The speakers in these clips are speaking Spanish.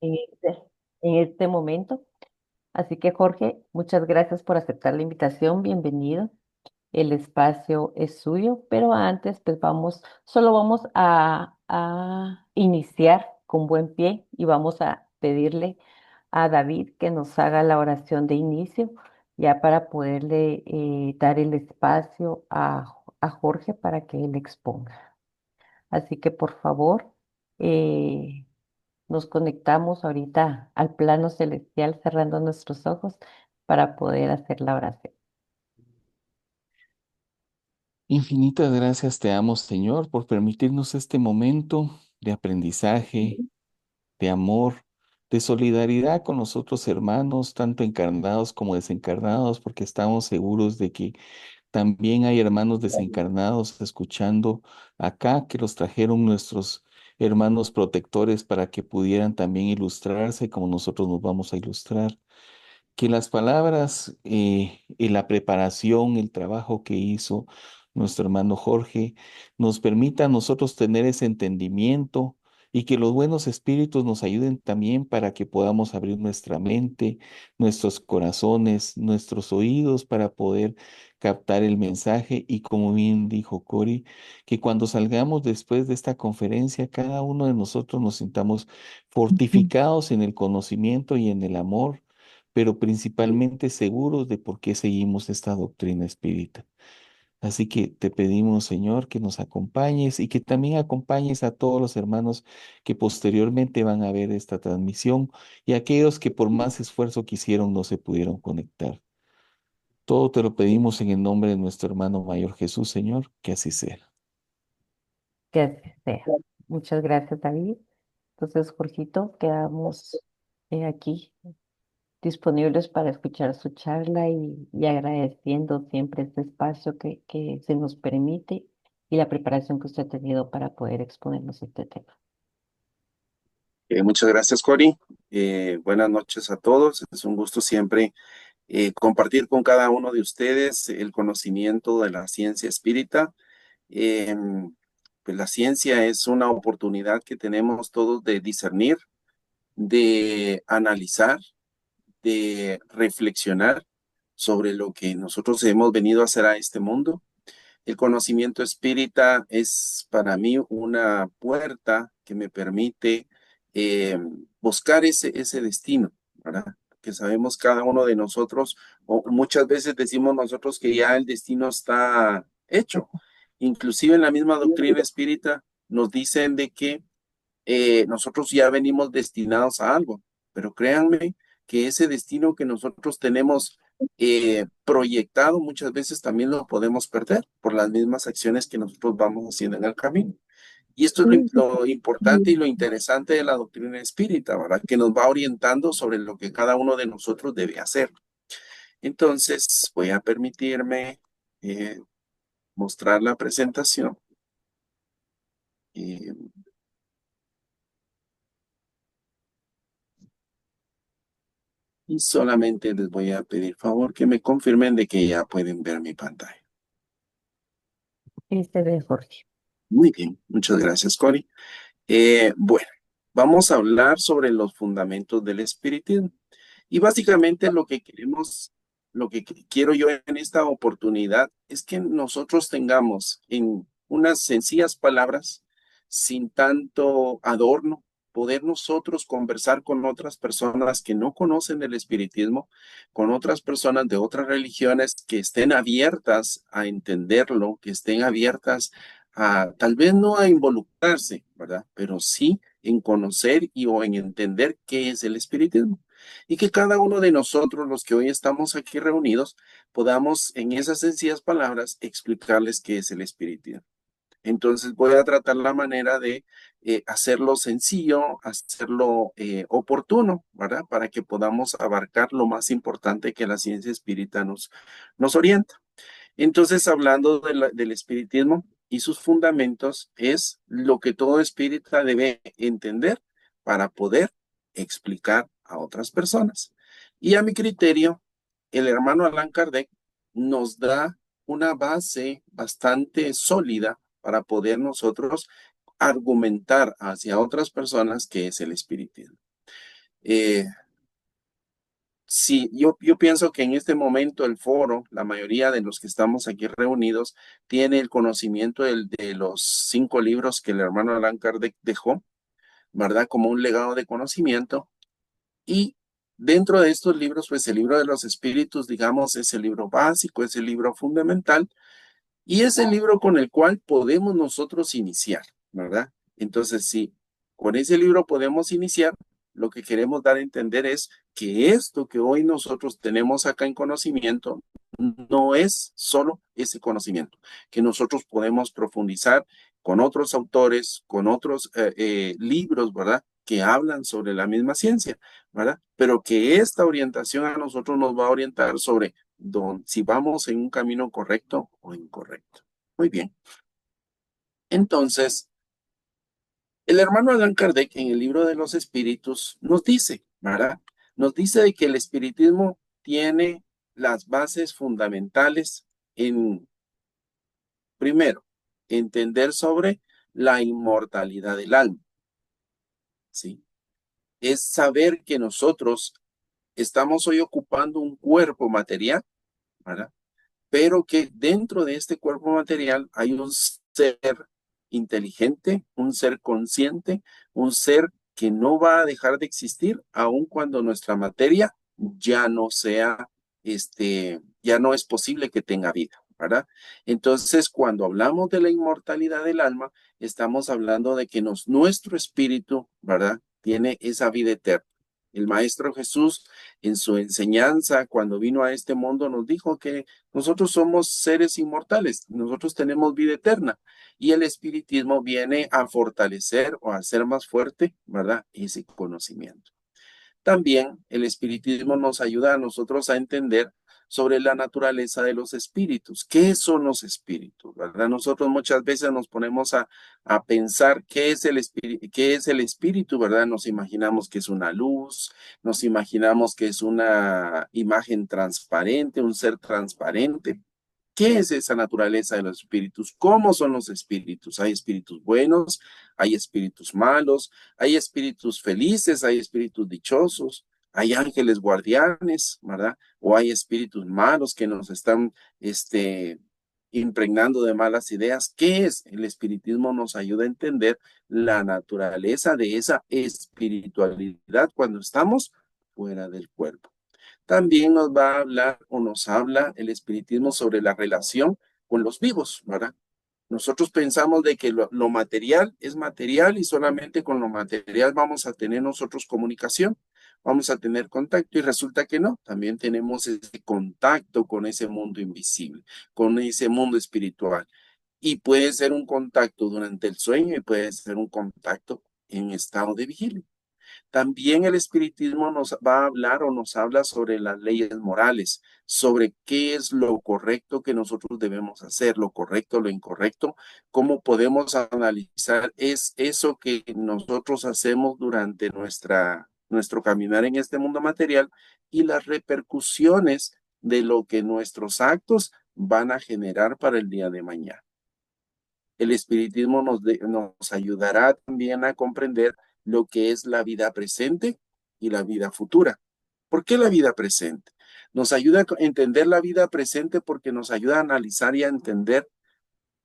en en este momento. Así que Jorge, muchas gracias por aceptar la invitación. Bienvenido. El espacio es suyo, pero antes, pues solo vamos a iniciar con buen pie y vamos a pedirle a David que nos haga la oración de inicio, ya para poderle dar el espacio a Jorge para que él exponga. Así que por favor, eh, nos conectamos ahorita al plano celestial cerrando nuestros ojos para poder hacer la oración. Infinitas gracias te damos, Señor, por permitirnos este momento de aprendizaje, de amor, de solidaridad con los otros hermanos, tanto encarnados como desencarnados, porque estamos seguros de que también hay hermanos desencarnados escuchando acá que los trajeron nuestros hermanos protectores para que pudieran también ilustrarse como nosotros nos vamos a ilustrar. Que las palabras y la preparación, el trabajo que hizo nuestro hermano Jorge, nos permita a nosotros tener ese entendimiento y que los buenos espíritus nos ayuden también para que podamos abrir nuestra mente, nuestros corazones, nuestros oídos para poder captar el mensaje y como bien dijo Cori, que cuando salgamos después de esta conferencia, cada uno de nosotros nos sintamos fortificados en el conocimiento y en el amor, pero principalmente seguros de por qué seguimos esta doctrina espírita. Así que te pedimos, Señor, que nos acompañes y que también acompañes a todos los hermanos que posteriormente van a ver esta transmisión y aquellos que por más esfuerzo que hicieron no se pudieron conectar. Todo te lo pedimos en el nombre de nuestro hermano mayor Jesús, Señor, que así sea. Que así sea. Muchas gracias, David. Entonces, Jorgito, quedamos aquí disponibles para escuchar su charla y agradeciendo siempre este espacio que se nos permite y la preparación que usted ha tenido para poder exponernos este tema. Muchas gracias, Cori. Buenas noches a todos. Es un gusto siempre compartir con cada uno de ustedes el conocimiento de la ciencia espírita. Eh, pues la ciencia es una oportunidad que tenemos todos de discernir, de analizar, de reflexionar sobre lo que nosotros hemos venido a hacer a este mundo. El conocimiento espírita es para mí una puerta que me permite eh, buscar ese destino, ¿verdad? Que sabemos cada uno de nosotros, o muchas veces decimos nosotros que ya el destino está hecho. Inclusive en la misma doctrina espírita nos dicen de que nosotros ya venimos destinados a algo, pero créanme que ese destino que nosotros tenemos proyectado muchas veces también lo podemos perder por las mismas acciones que nosotros vamos haciendo en el camino. Y esto es lo importante y lo interesante de la doctrina espírita, ¿verdad? Que nos va orientando sobre lo que cada uno de nosotros debe hacer. Entonces, voy a permitirme eh, mostrar la presentación. Eh, Y solamente les voy a pedir favor que me confirmen de que ya pueden ver mi pantalla. Este de Jorge. Muy bien, muchas gracias, Cori. Bueno, vamos a hablar sobre los fundamentos del espiritismo. Y básicamente lo que quiero yo en esta oportunidad es que nosotros tengamos en unas sencillas palabras, sin tanto adorno, poder nosotros conversar con otras personas que no conocen el espiritismo, con otras personas de otras religiones que estén abiertas a entenderlo, que estén abiertas a, tal vez no a involucrarse, ¿verdad? Pero sí en conocer y o en entender qué es el espiritismo y que cada uno de nosotros, los que hoy estamos aquí reunidos, podamos en esas sencillas palabras explicarles qué es el espiritismo. Entonces voy a tratar la manera de hacerlo sencillo, hacerlo oportuno, ¿verdad? Para que podamos abarcar lo más importante que la ciencia espírita nos orienta. Entonces, hablando del espiritismo y sus fundamentos, es lo que todo espírita debe entender para poder explicar a otras personas. Y a mi criterio, el hermano Allan Kardec nos da una base bastante sólida para poder nosotros argumentar hacia otras personas qué es el espiritismo. Sí, yo pienso que en este momento el foro, la mayoría de los que estamos aquí reunidos, tiene el conocimiento de los 5 libros que el hermano Allan Kardec dejó, ¿verdad? Como un legado de conocimiento. Y dentro de estos libros, pues el libro de los espíritus, digamos, es el libro básico, es el libro fundamental y es el libro con el cual podemos nosotros iniciar, ¿verdad? Entonces, sí, con ese libro podemos iniciar. Lo que queremos dar a entender es que esto que hoy nosotros tenemos acá en conocimiento no es solo ese conocimiento, que nosotros podemos profundizar con otros autores, con otros libros, ¿verdad? Que hablan sobre la misma ciencia, ¿verdad? Pero que esta orientación a nosotros nos va a orientar sobre si vamos en un camino correcto o incorrecto. Muy bien. Entonces, el hermano Allan Kardec en el libro de los espíritus nos dice, ¿verdad? Nos dice de que el espiritismo tiene las bases fundamentales en, primero, entender sobre la inmortalidad del alma, ¿sí? Es saber que nosotros estamos hoy ocupando un cuerpo material, ¿verdad? Pero que dentro de este cuerpo material hay un ser inteligente, un ser consciente, un ser que no va a dejar de existir aun cuando nuestra materia ya no sea, ya no es posible que tenga vida, ¿verdad? Entonces, cuando hablamos de la inmortalidad del alma, estamos hablando de que nuestro espíritu, ¿verdad? Tiene esa vida eterna. El Maestro Jesús, en su enseñanza, cuando vino a este mundo, nos dijo que nosotros somos seres inmortales, nosotros tenemos vida eterna y el espiritismo viene a fortalecer o a hacer más fuerte, ¿verdad? Ese conocimiento. También el espiritismo nos ayuda a nosotros a entender sobre la naturaleza de los espíritus. ¿Qué son los espíritus? ¿Verdad? Nosotros muchas veces nos ponemos a pensar qué es el espíritu, ¿verdad? Nos imaginamos que es una luz, nos imaginamos que es una imagen transparente, un ser transparente. ¿Qué es esa naturaleza de los espíritus? ¿Cómo son los espíritus? Hay espíritus buenos, hay espíritus malos, hay espíritus felices, hay espíritus dichosos, hay ángeles guardianes, ¿verdad? O hay espíritus malos que nos están, impregnando de malas ideas. ¿Qué es? El espiritismo nos ayuda a entender la naturaleza de esa espiritualidad cuando estamos fuera del cuerpo. También nos va a hablar o nos habla el espiritismo sobre la relación con los vivos, ¿verdad? Nosotros pensamos de que lo material es material y solamente con lo material vamos a tener nosotros comunicación, vamos a tener contacto y resulta que no, también tenemos ese contacto con ese mundo invisible, con ese mundo espiritual. Y puede ser un contacto durante el sueño y puede ser un contacto en estado de vigilia. También el espiritismo nos va a hablar o nos habla sobre las leyes morales, sobre qué es lo correcto que nosotros debemos hacer, lo correcto, lo incorrecto, cómo podemos analizar es eso que nosotros hacemos durante nuestro caminar en este mundo material y las repercusiones de lo que nuestros actos van a generar para el día de mañana. El espiritismo nos ayudará también a comprender lo que es la vida presente y la vida futura. ¿Por qué la vida presente? Nos ayuda a entender la vida presente porque nos ayuda a analizar y a entender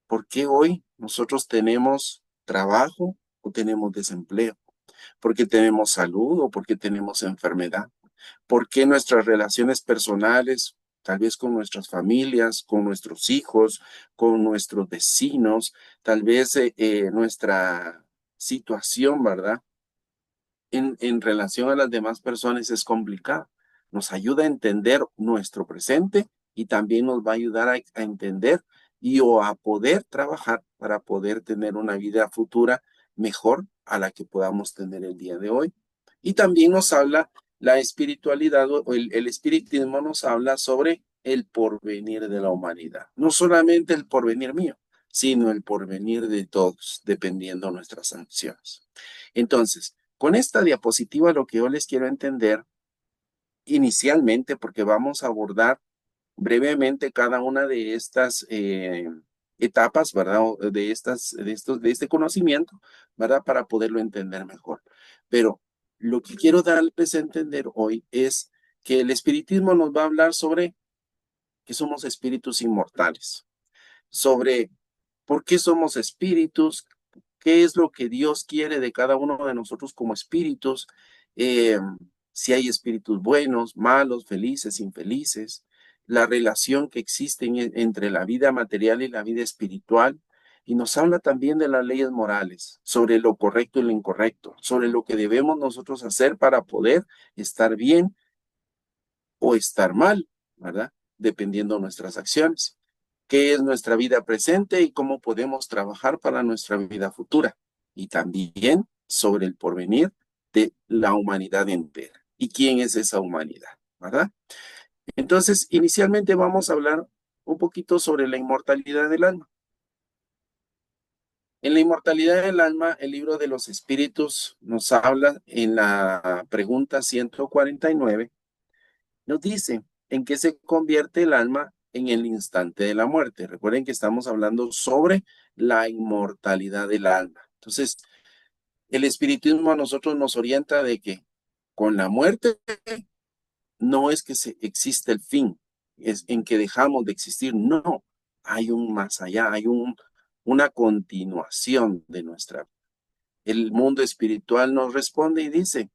por qué hoy nosotros tenemos trabajo o tenemos desempleo, por qué tenemos salud o por qué tenemos enfermedad, por qué nuestras relaciones personales, tal vez con nuestras familias, con nuestros hijos, con nuestros vecinos, tal vez nuestra situación, ¿verdad? En relación a las demás personas es complicada. Nos ayuda a entender nuestro presente y también nos va a ayudar a entender y o a poder trabajar para poder tener una vida futura mejor a la que podamos tener el día de hoy. Y también nos habla la espiritualidad o el espiritismo nos habla sobre el porvenir de la humanidad. No solamente el porvenir mío, sino el porvenir de todos, dependiendo de nuestras acciones. Entonces, con esta diapositiva lo que yo les quiero entender inicialmente, porque vamos a abordar brevemente cada una de estas etapas, ¿verdad? De este conocimiento, ¿verdad? Para poderlo entender mejor. Pero lo que quiero darles a entender hoy es que el espiritismo nos va a hablar sobre que somos espíritus inmortales, sobre por qué somos espíritus, qué es lo que Dios quiere de cada uno de nosotros como espíritus, eh, si hay espíritus buenos, malos, felices, infelices, la relación que existe entre la vida material y la vida espiritual. Y nos habla también de las leyes morales, sobre lo correcto y lo incorrecto, sobre lo que debemos nosotros hacer para poder estar bien o estar mal, ¿verdad? Dependiendo de nuestras acciones. ¿Qué es nuestra vida presente y cómo podemos trabajar para nuestra vida futura? Y también sobre el porvenir de la humanidad entera. ¿Y quién es esa humanidad? ¿Verdad? Entonces, inicialmente vamos a hablar un poquito sobre la inmortalidad del alma. En la inmortalidad del alma, el libro de los espíritus nos habla en la pregunta 149. Nos dice en qué se convierte el alma en el instante de la muerte. Recuerden que estamos hablando sobre la inmortalidad del alma. Entonces, el espiritismo a nosotros nos orienta de que con la muerte no es que existe el fin, es en que dejamos de existir. No, hay un más allá, hay una continuación de nuestra vida. El mundo espiritual nos responde y dice,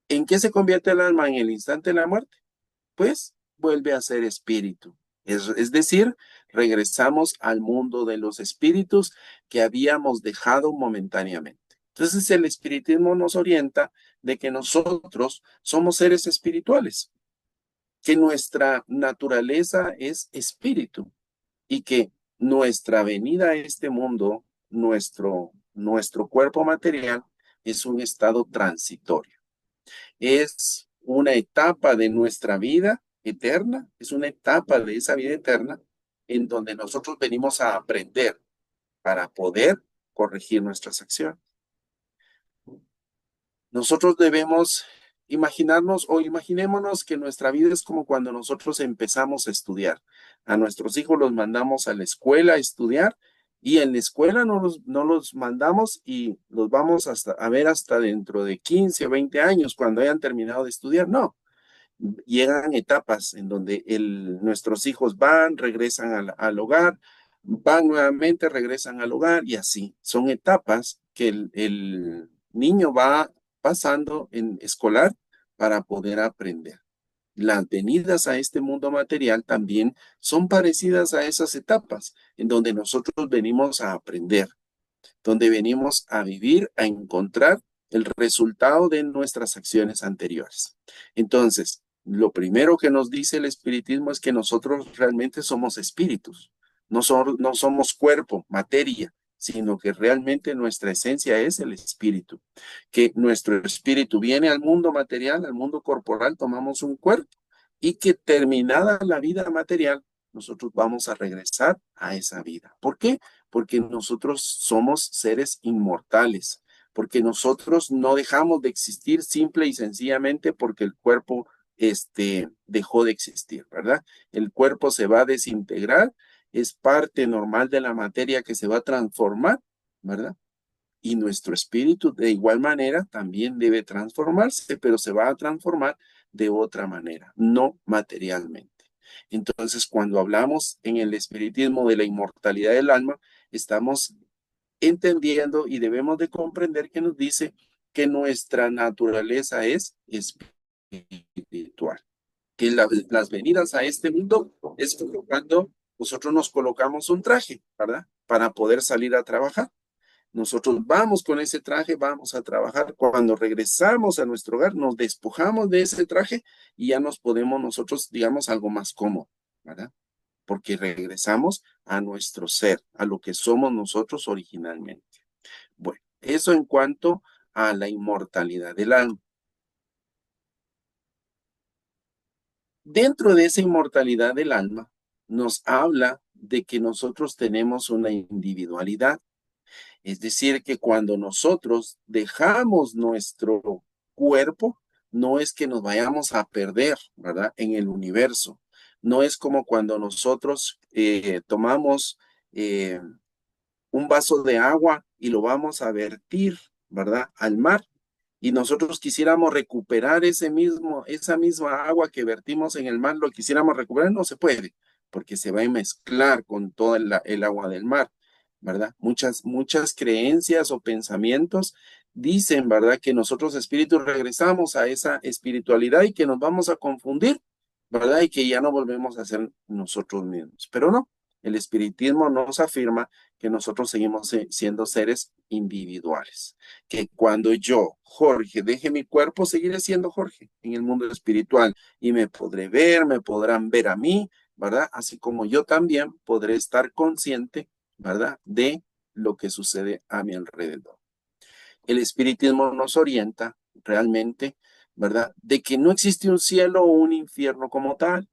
¿en qué se convierte el alma en el instante de la muerte? Pues vuelve a ser espíritu. Es decir, regresamos al mundo de los espíritus que habíamos dejado momentáneamente. Entonces el espiritismo nos orienta de que nosotros somos seres espirituales, que nuestra naturaleza es espíritu y que nuestra venida a este mundo, nuestro cuerpo material, es un estado transitorio. Es una etapa de nuestra vida eterna, es una etapa de esa vida eterna en donde nosotros venimos a aprender para poder corregir nuestras acciones. Nosotros debemos imaginarnos o imaginémonos que nuestra vida es como cuando nosotros empezamos a estudiar. A nuestros hijos los mandamos a la escuela a estudiar y en la escuela no los mandamos y los vamos a ver hasta dentro de 15 o 20 años cuando hayan terminado de estudiar. No, llegan etapas en donde nuestros hijos van, regresan al hogar, van nuevamente, regresan al hogar y así. Son etapas que el niño va pasando en escolar para poder aprender. Las venidas a este mundo material también son parecidas a esas etapas en donde nosotros venimos a aprender, donde venimos a vivir, a encontrar el resultado de nuestras acciones anteriores. Entonces, lo primero que nos dice el espiritismo es que nosotros realmente somos espíritus, no somos cuerpo, materia, sino que realmente nuestra esencia es el espíritu, que nuestro espíritu viene al mundo material, al mundo corporal, tomamos un cuerpo y que terminada la vida material, nosotros vamos a regresar a esa vida. ¿Por qué? Porque nosotros somos seres inmortales, porque nosotros no dejamos de existir simple y sencillamente porque el cuerpo dejó de existir, ¿verdad? El cuerpo se va a desintegrar, es parte normal de la materia que se va a transformar, ¿verdad? Y nuestro espíritu de igual manera también debe transformarse, pero se va a transformar de otra manera, no materialmente. Entonces, cuando hablamos en el espiritismo de la inmortalidad del alma, estamos entendiendo y debemos de comprender que nos dice que nuestra naturaleza es espiritual, que las venidas a este mundo es cuando nosotros nos colocamos un traje, ¿verdad? Para poder salir a trabajar. Nosotros vamos con ese traje, vamos a trabajar. Cuando regresamos a nuestro hogar, nos despojamos de ese traje y ya nos podemos nosotros, digamos, algo más cómodo, ¿verdad? Porque regresamos a nuestro ser, a lo que somos nosotros originalmente. Bueno, eso en cuanto a la inmortalidad del alma. Dentro de esa inmortalidad del alma, nos habla de que nosotros tenemos una individualidad. Es decir, que cuando nosotros dejamos nuestro cuerpo, no es que nos vayamos a perder, ¿verdad? En el universo. No es como cuando nosotros tomamos un vaso de agua y lo vamos a vertir, ¿verdad? Al mar. Y nosotros quisiéramos recuperar esa misma agua que vertimos en el mar, lo quisiéramos recuperar, no se puede, porque se va a mezclar con toda el agua del mar, ¿verdad? Muchas creencias o pensamientos dicen, ¿verdad? Que nosotros espíritus regresamos a esa espiritualidad y que nos vamos a confundir, ¿verdad? Y que ya no volvemos a ser nosotros mismos. Pero no, el espiritismo nos afirma que nosotros seguimos siendo seres individuales, que cuando yo, Jorge, deje mi cuerpo, seguiré siendo Jorge en el mundo espiritual y me podré ver, me podrán ver a mí, ¿verdad? Así como yo también podré estar consciente, ¿verdad? De lo que sucede a mi alrededor. El espiritismo nos orienta realmente, ¿verdad? De que no existe un cielo o un infierno como tal,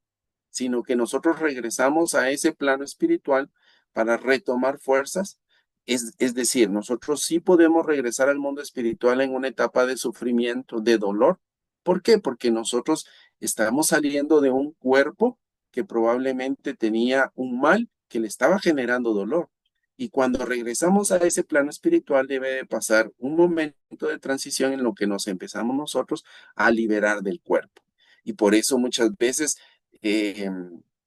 sino que nosotros regresamos a ese plano espiritual para retomar fuerzas. Es decir, nosotros sí podemos regresar al mundo espiritual en una etapa de sufrimiento, de dolor. ¿Por qué? Porque nosotros estamos saliendo de un cuerpo que probablemente tenía un mal que le estaba generando dolor. Y cuando regresamos a ese plano espiritual debe de pasar un momento de transición en lo que nos empezamos nosotros a liberar del cuerpo. Y por eso muchas veces eh,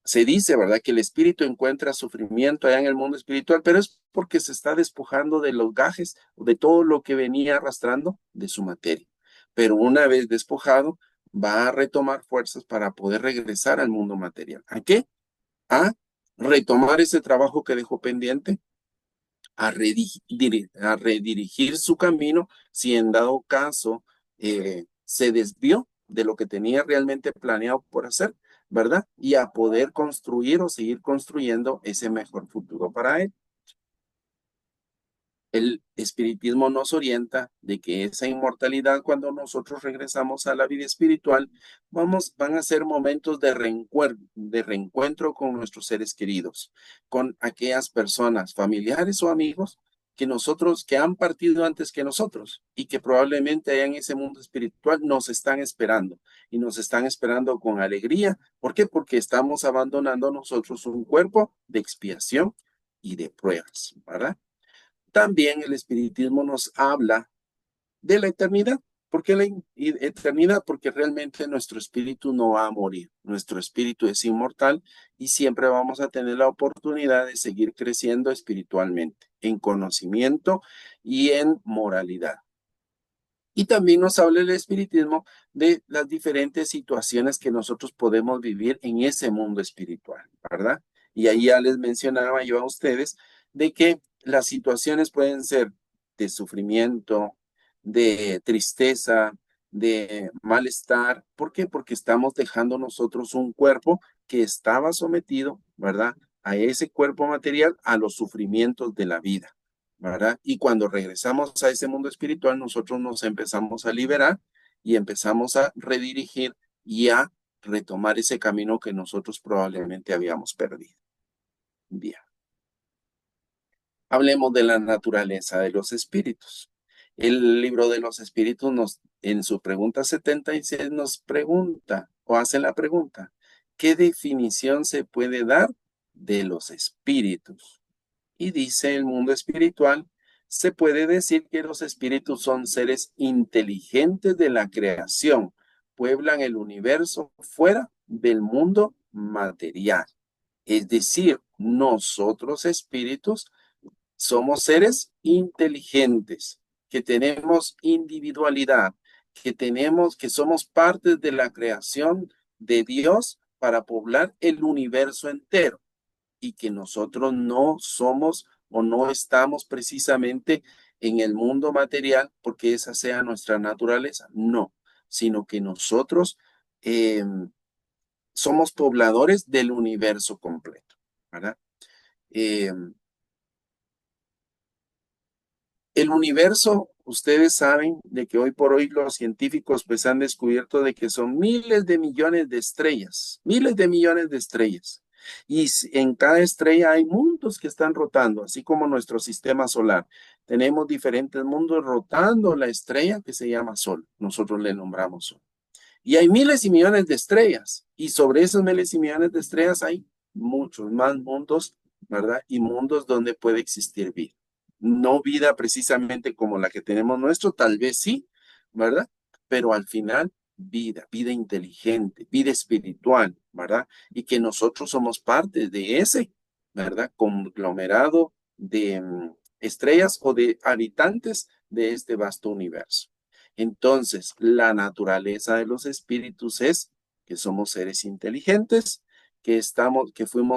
se dice, ¿verdad?, que el espíritu encuentra sufrimiento allá en el mundo espiritual, pero es porque se está despojando de los gajes, de todo lo que venía arrastrando de su materia. Pero una vez despojado, va a retomar fuerzas para poder regresar al mundo material. ¿A qué? A retomar ese trabajo que dejó pendiente, a redirigir su camino si en dado caso se desvió de lo que tenía realmente planeado por hacer, ¿verdad? Y a poder construir o seguir construyendo ese mejor futuro para él. El espiritismo nos orienta de que esa inmortalidad, cuando nosotros regresamos a la vida espiritual, van a ser momentos de reencuentro con nuestros seres queridos, con aquellas personas, familiares o amigos que han partido antes que nosotros y que probablemente allá en ese mundo espiritual nos están esperando y nos están esperando con alegría. ¿Por qué? Porque estamos abandonando nosotros un cuerpo de expiación y de pruebas, ¿verdad? También el espiritismo nos habla de la eternidad. ¿Por qué la eternidad? Porque realmente nuestro espíritu no va a morir. Nuestro espíritu es inmortal y siempre vamos a tener la oportunidad de seguir creciendo espiritualmente, en conocimiento y en moralidad. Y también nos habla el espiritismo de las diferentes situaciones que nosotros podemos vivir en ese mundo espiritual, ¿verdad? Y ahí ya les mencionaba yo a ustedes de que las situaciones pueden ser de sufrimiento, de tristeza, de malestar. ¿Por qué? Porque estamos dejando nosotros un cuerpo que estaba sometido, ¿verdad? A ese cuerpo material, a los sufrimientos de la vida, ¿verdad? Y cuando regresamos a ese mundo espiritual, nosotros nos empezamos a liberar y empezamos a redirigir y a retomar ese camino que nosotros probablemente habíamos perdido. Bien. Hablemos de la naturaleza de los espíritus. El libro de los espíritus en su pregunta 76 nos pregunta o hace la pregunta, ¿qué definición se puede dar de los espíritus? Y dice el mundo espiritual, se puede decir que los espíritus son seres inteligentes de la creación, pueblan el universo fuera del mundo material. Es decir, nosotros espíritus somos seres inteligentes, que tenemos individualidad, que somos parte de la creación de Dios para poblar el universo entero y que nosotros no somos o no estamos precisamente en el mundo material porque esa sea nuestra naturaleza, no, sino que nosotros eh, somos pobladores del universo completo, ¿verdad? Eh, el universo, ustedes saben de que hoy por hoy los científicos pues han descubierto de que son miles de millones de estrellas, miles de millones de estrellas. Y en cada estrella hay mundos que están rotando, así como nuestro sistema solar. Tenemos diferentes mundos rotando la estrella que se llama Sol. Nosotros le nombramos Sol. Y hay miles y millones de estrellas. Y sobre esos miles y millones de estrellas hay muchos más mundos, ¿verdad? Y mundos donde puede existir vida. no vida precisamente como la que tenemos nuestro, tal vez sí, ¿verdad? Pero al final, vida inteligente, vida espiritual, ¿verdad? Y que nosotros somos parte de ese, ¿verdad? Conglomerado de estrellas o de habitantes de este vasto universo. Entonces, la naturaleza de los espíritus es que somos seres inteligentes,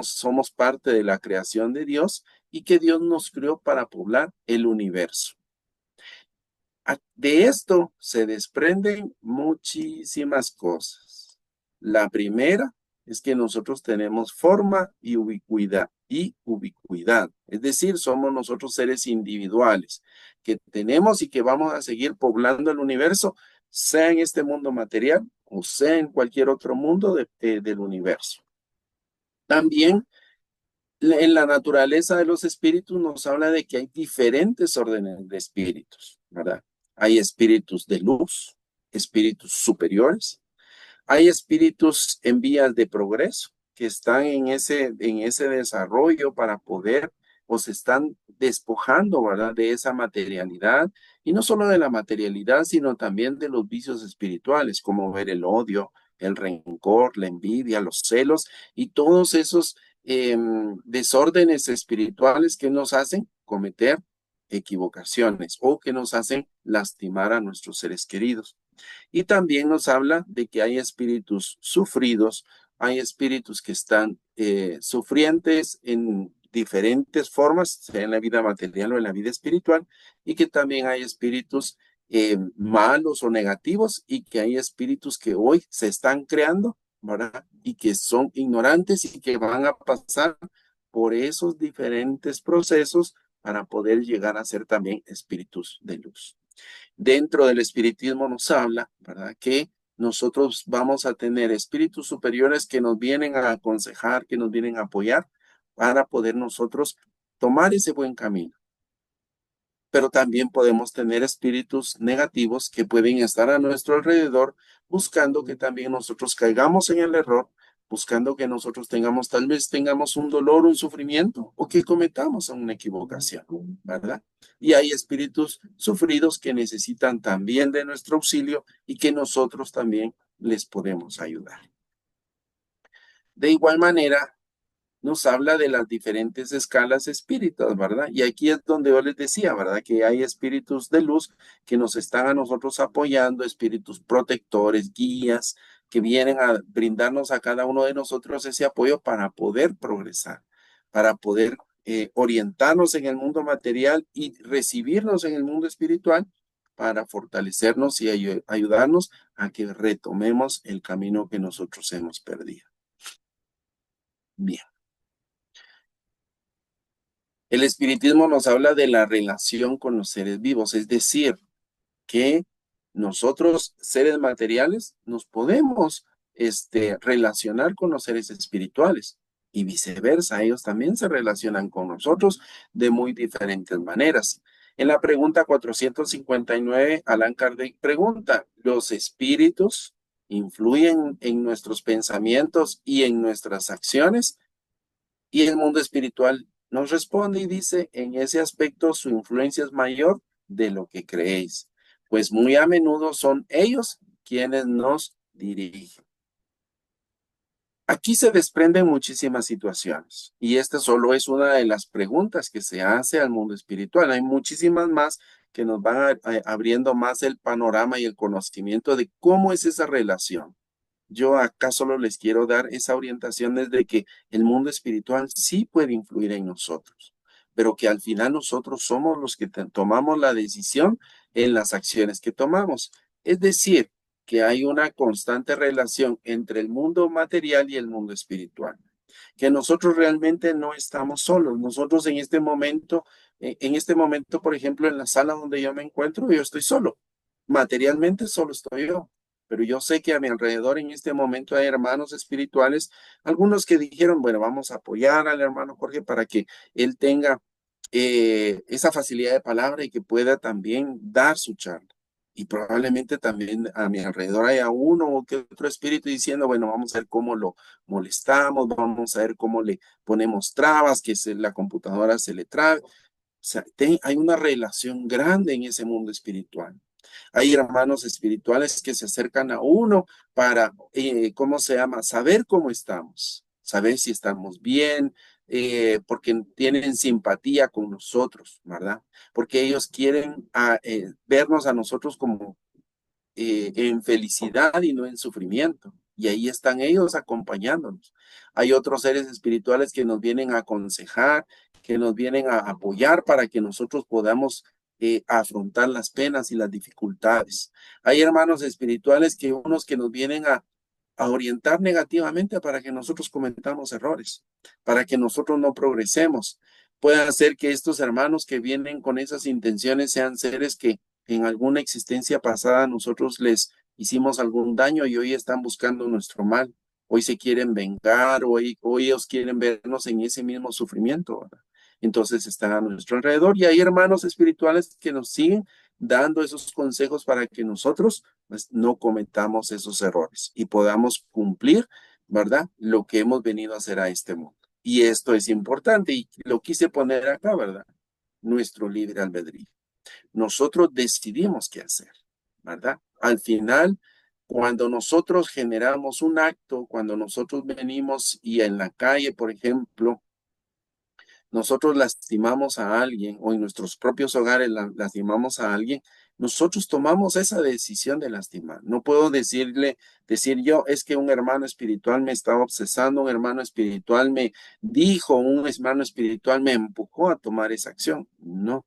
somos parte de la creación de Dios y que Dios nos creó para poblar el universo. De esto se desprenden muchísimas cosas. La primera es que nosotros tenemos forma y ubicuidad. Es decir, somos nosotros seres individuales que tenemos y que vamos a seguir poblando el universo, sea en este mundo material o sea en cualquier otro mundo del universo. También en la naturaleza de los espíritus nos habla de que hay diferentes órdenes de espíritus, ¿verdad? Hay espíritus de luz, espíritus superiores, hay espíritus en vías de progreso que están en ese desarrollo para poder o se están despojando, ¿verdad? De esa materialidad y no solo de la materialidad, sino también de los vicios espirituales, como ver el odio, el rencor, la envidia, los celos y todos esos desórdenes espirituales que nos hacen cometer equivocaciones o que nos hacen lastimar a nuestros seres queridos. Y también nos habla de que hay espíritus sufridos, hay espíritus que están sufrientes en diferentes formas, sea en la vida material o en la vida espiritual, y que también hay espíritus malos o negativos y que hay espíritus que hoy se están creando, ¿verdad? Y que son ignorantes y que van a pasar por esos diferentes procesos para poder llegar a ser también espíritus de luz. Dentro del espiritismo nos habla, ¿verdad? Que nosotros vamos a tener espíritus superiores que nos vienen a aconsejar, que nos vienen a apoyar para poder nosotros tomar ese buen camino. Pero también podemos tener espíritus negativos que pueden estar a nuestro alrededor buscando que también nosotros caigamos en el error, buscando que nosotros tal vez tengamos un dolor, un sufrimiento o que cometamos una equivocación, ¿verdad? Y hay espíritus sufridos que necesitan también de nuestro auxilio y que nosotros también les podemos ayudar. De igual manera, nos habla de las diferentes escalas espíritas, ¿verdad? Y aquí es donde yo les decía, ¿verdad? Que hay espíritus de luz que nos están a nosotros apoyando, espíritus protectores, guías, que vienen a brindarnos a cada uno de nosotros ese apoyo para poder progresar, para poder orientarnos en el mundo material y recibirnos en el mundo espiritual para fortalecernos y ayudarnos a que retomemos el camino que nosotros hemos perdido. Bien. El espiritismo nos habla de la relación con los seres vivos, es decir, que nosotros, seres materiales, nos podemos relacionar con los seres espirituales y viceversa, ellos también se relacionan con nosotros de muy diferentes maneras. En la pregunta 459, Allan Kardec pregunta, ¿los espíritus influyen en nuestros pensamientos y en nuestras acciones? Y el mundo espiritual nos responde y dice, en ese aspecto su influencia es mayor de lo que creéis, pues muy a menudo son ellos quienes nos dirigen. Aquí se desprenden muchísimas situaciones y esta solo es una de las preguntas que se hace al mundo espiritual. Hay muchísimas más que nos van abriendo más el panorama y el conocimiento de cómo es esa relación. Yo acá solo les quiero dar esa orientación desde que el mundo espiritual sí puede influir en nosotros, pero que al final nosotros somos los que tomamos la decisión en las acciones que tomamos. Es decir, que hay una constante relación entre el mundo material y el mundo espiritual, que nosotros realmente no estamos solos. Nosotros en este momento, por ejemplo, en la sala donde yo me encuentro, yo estoy solo. Materialmente solo estoy yo. Pero yo sé que a mi alrededor en este momento hay hermanos espirituales, algunos que dijeron, bueno, vamos a apoyar al hermano Jorge para que él tenga esa facilidad de palabra y que pueda también dar su charla. Y probablemente también a mi alrededor haya uno o que otro espíritu diciendo, bueno, vamos a ver cómo lo molestamos, vamos a ver cómo le ponemos trabas, que la computadora se le trabe. sea, hay una relación grande en ese mundo espiritual. Hay hermanos espirituales que se acercan a uno para, ¿cómo se llama? Saber cómo estamos, saber si estamos bien, porque tienen simpatía con nosotros, ¿verdad? Porque ellos quieren vernos a nosotros como en felicidad y no en sufrimiento. Y ahí están ellos acompañándonos. Hay otros seres espirituales que nos vienen a aconsejar, que nos vienen a apoyar para que nosotros podamos afrontar las penas y las dificultades. Hay hermanos espirituales que unos que nos vienen a orientar negativamente para que nosotros cometamos errores, para que nosotros no progresemos. Puede ser que estos hermanos que vienen con esas intenciones sean seres que en alguna existencia pasada nosotros les hicimos algún daño y hoy están buscando nuestro mal. Hoy se quieren vengar, hoy ellos quieren vernos en ese mismo sufrimiento, ¿verdad? Entonces están a nuestro alrededor y hay hermanos espirituales que nos siguen dando esos consejos para que nosotros pues, no cometamos esos errores y podamos cumplir, ¿verdad? Lo que hemos venido a hacer a este mundo. Y esto es importante y lo quise poner acá, ¿verdad? Nuestro libre albedrío. Nosotros decidimos qué hacer, ¿verdad? Al final, cuando nosotros generamos un acto, cuando nosotros venimos y en la calle, por ejemplo, nosotros lastimamos a alguien o en nuestros propios hogares lastimamos a alguien, nosotros tomamos esa decisión de lastimar. No puedo decir yo, es que un hermano espiritual me estaba obsesando, un hermano espiritual me dijo, un hermano espiritual me empujó a tomar esa acción. No.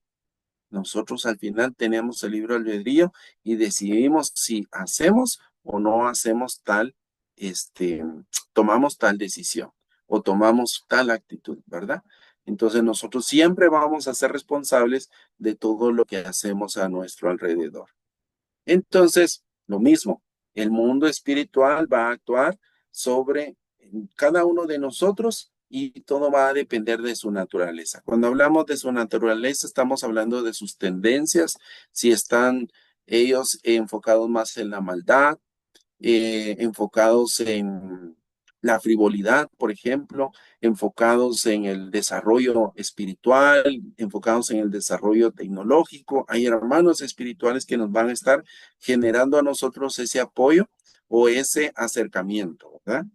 Nosotros al final tenemos el libre albedrío y decidimos si hacemos o no hacemos este, tomamos tal decisión o tomamos tal actitud, ¿verdad? Entonces nosotros siempre vamos a ser responsables de todo lo que hacemos a nuestro alrededor. Entonces, lo mismo, el mundo espiritual va a actuar sobre cada uno de nosotros y todo va a depender de su naturaleza. Cuando hablamos de su naturaleza, estamos hablando de sus tendencias, si están ellos enfocados más en la maldad, enfocados en la frivolidad, por ejemplo, enfocados en el desarrollo espiritual, enfocados en el desarrollo tecnológico. Hay hermanos espirituales que nos van a estar generando a nosotros ese apoyo o ese acercamiento, ¿verdad?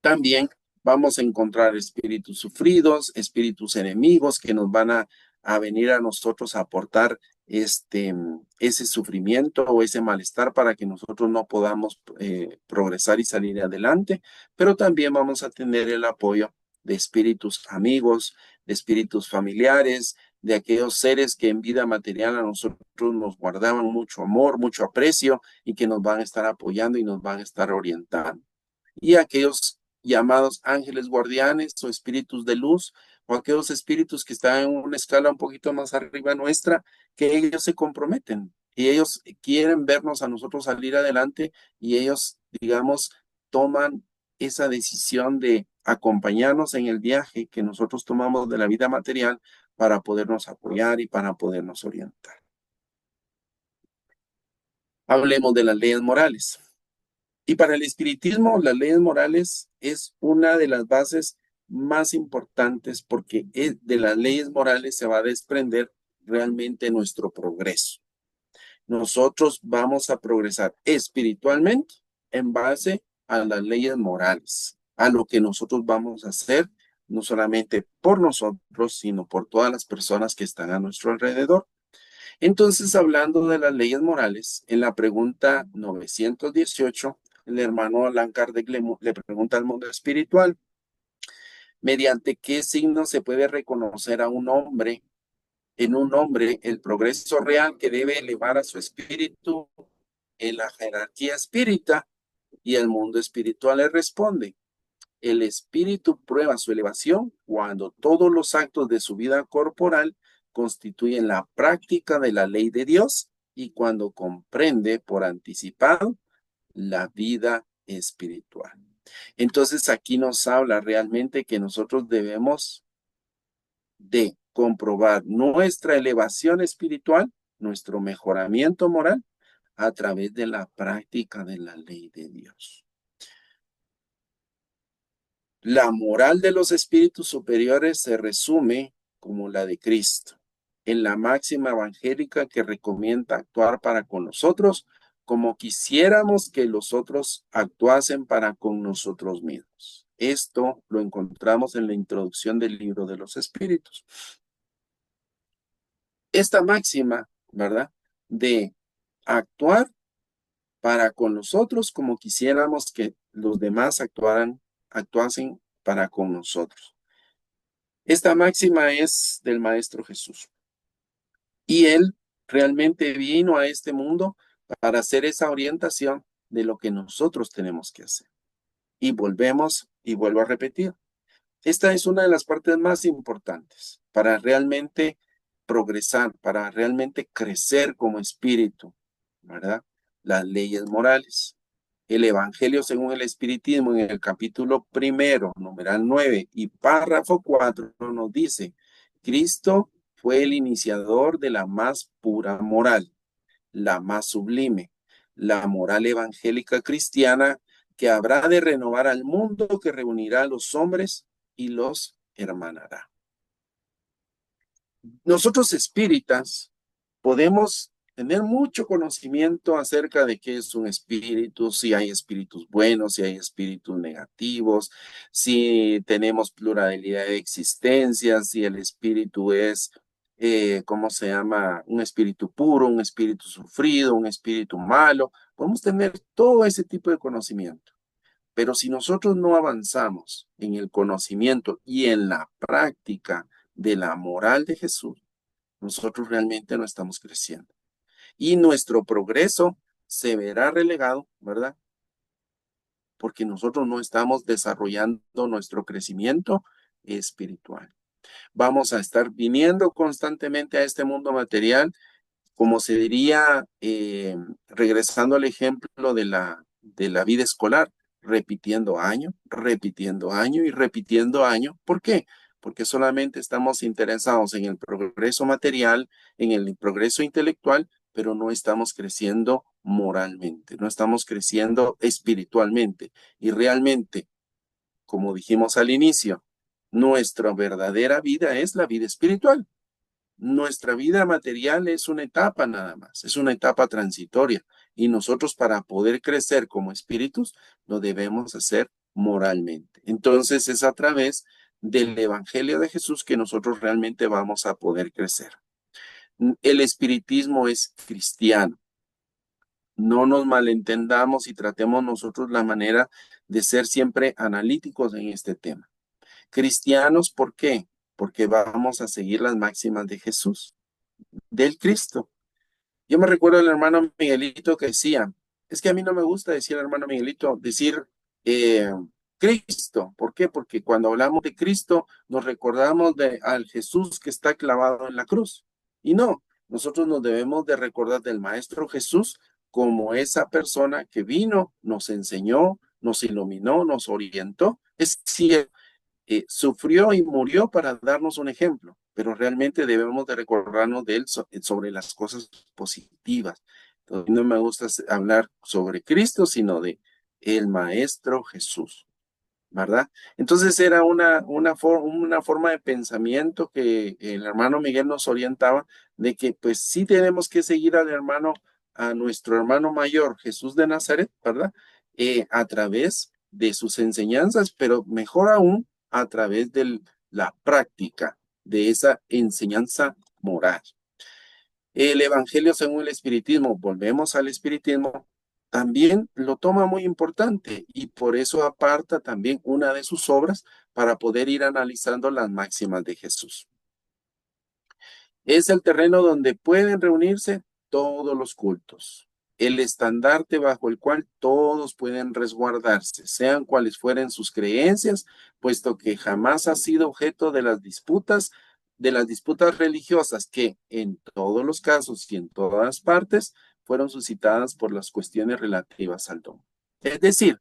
También vamos a encontrar espíritus sufridos, espíritus enemigos que nos van a venir a nosotros a aportar ese sufrimiento o ese malestar para que nosotros no podamos progresar y salir adelante, pero también vamos a tener el apoyo de espíritus amigos, de espíritus familiares, de aquellos seres que en vida material a nosotros nos guardaban mucho amor, mucho aprecio y que nos van a estar apoyando y nos van a estar orientando. Y aquellos llamados ángeles guardianes o espíritus de luz, o aquellos espíritus que están en una escala un poquito más arriba nuestra, que ellos se comprometen y ellos quieren vernos a nosotros salir adelante y ellos, digamos, toman esa decisión de acompañarnos en el viaje que nosotros tomamos de la vida material para podernos apoyar y para podernos orientar. Hablemos de las leyes morales. Y para el espiritismo, las leyes morales es una de las bases más importantes porque de las leyes morales se va a desprender realmente nuestro progreso. Nosotros vamos a progresar espiritualmente en base a las leyes morales, a lo que nosotros vamos a hacer, no solamente por nosotros, sino por todas las personas que están a nuestro alrededor. Entonces, hablando de las leyes morales, en la pregunta 918, el hermano Allan Kardec le pregunta al mundo espiritual, ¿mediante qué signo se puede reconocer a un hombre, en un hombre, el progreso real que debe elevar a su espíritu en la jerarquía espírita? Y el mundo espiritual le responde, el espíritu prueba su elevación cuando todos los actos de su vida corporal constituyen la práctica de la ley de Dios y cuando comprende por anticipado la vida espiritual. Entonces aquí nos habla realmente que nosotros debemos de comprobar nuestra elevación espiritual, nuestro mejoramiento moral a través de la práctica de la ley de Dios. La moral de los espíritus superiores se resume como la de Cristo, en la máxima evangélica que recomienda actuar para con nosotros como quisiéramos que los otros actuasen para con nosotros mismos. Esto lo encontramos en la introducción del libro de los Espíritus. Esta máxima, ¿verdad? De actuar para con nosotros como quisiéramos que los demás actuasen para con nosotros. Esta máxima es del Maestro Jesús. Y Él realmente vino a este mundo para hacer esa orientación de lo que nosotros tenemos que hacer. Y vuelvo a repetir, esta es una de las partes más importantes para realmente progresar, para realmente crecer como espíritu, ¿verdad? Las leyes morales. El Evangelio según el Espiritismo en el capítulo primero, numeral 9 y párrafo 4 nos dice, Cristo fue el iniciador de la más pura moral, la más sublime, la moral evangélica cristiana que habrá de renovar al mundo, que reunirá a los hombres y los hermanará. Nosotros espíritas podemos tener mucho conocimiento acerca de qué es un espíritu, si hay espíritus buenos, si hay espíritus negativos, si tenemos pluralidad de existencias, si el espíritu es, ¿cómo se llama? Un espíritu puro, un espíritu sufrido, un espíritu malo. Podemos tener todo ese tipo de conocimiento. Pero si nosotros no avanzamos en el conocimiento y en la práctica de la moral de Jesús, nosotros realmente no estamos creciendo. Y nuestro progreso se verá relegado, ¿verdad? Porque nosotros no estamos desarrollando nuestro crecimiento espiritual. Vamos a estar viniendo constantemente a este mundo material, como se diría, regresando al ejemplo de la vida escolar, repitiendo año y repitiendo año. ¿Por qué? Porque solamente estamos interesados en el progreso material, en el progreso intelectual, pero no estamos creciendo moralmente, no estamos creciendo espiritualmente. Y realmente, como dijimos al inicio, nuestra verdadera vida es la vida espiritual. Nuestra vida material es una etapa nada más, es una etapa transitoria. Y nosotros para poder crecer como espíritus lo debemos hacer moralmente. Entonces es a través del Evangelio de Jesús que nosotros realmente vamos a poder crecer. El espiritismo es cristiano. No nos malentendamos y tratemos nosotros la manera de ser siempre analíticos en este tema. Cristianos, ¿por qué? Porque vamos a seguir las máximas de Jesús, del Cristo. Yo me recuerdo del hermano Miguelito que decía, es que a mí no me gusta decir hermano Miguelito, decir eh, Cristo. ¿Por qué? Porque cuando hablamos de Cristo nos recordamos al Jesús que está clavado en la cruz. Y no, nosotros nos debemos de recordar del Maestro Jesús como esa persona que vino, nos enseñó, nos iluminó, nos orientó. Es decir, sufrió y murió para darnos un ejemplo, pero realmente debemos de recordarnos de él sobre las cosas positivas. Entonces, no me gusta hablar sobre Cristo, sino de el Maestro Jesús, ¿verdad? Entonces era una forma de pensamiento que el hermano Miguel nos orientaba de que pues sí tenemos que seguir al hermano, a nuestro hermano mayor, Jesús de Nazaret, ¿verdad? A través de sus enseñanzas, pero mejor aún a través de la práctica de esa enseñanza moral. El Evangelio según el Espiritismo, volvemos al Espiritismo, también lo toma muy importante y por eso aparta también una de sus obras para poder ir analizando las máximas de Jesús. Es el terreno donde pueden reunirse todos los cultos, el estandarte bajo el cual todos pueden resguardarse, sean cuales fueren sus creencias, puesto que jamás ha sido objeto de las disputas religiosas que en todos los casos y en todas partes fueron suscitadas por las cuestiones relativas al don. Es decir,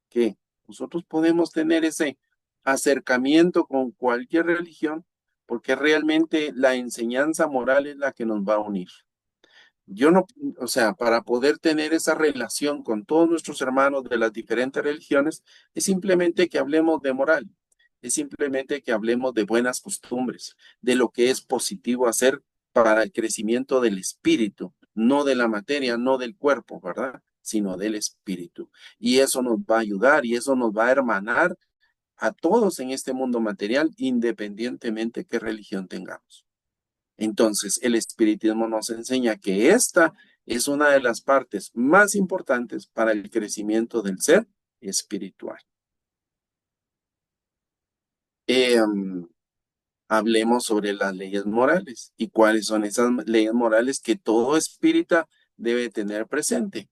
que nosotros podemos tener ese acercamiento con cualquier religión porque realmente la enseñanza moral es la que nos va a unir. Yo no, o sea, para poder tener esa relación con todos nuestros hermanos de las diferentes religiones, es simplemente que hablemos de moral. es simplemente que hablemos de buenas costumbres, de lo que es positivo hacer para el crecimiento del espíritu, no de la materia, no del cuerpo, ¿verdad? Sino del espíritu. Y eso nos va a ayudar y eso nos va a hermanar a todos en este mundo material, independientemente qué religión tengamos. Entonces, el espiritismo nos enseña que esta es una de las partes más importantes para el crecimiento del ser espiritual. Hablemos sobre las leyes morales y cuáles son esas leyes morales que todo espírita debe tener presente.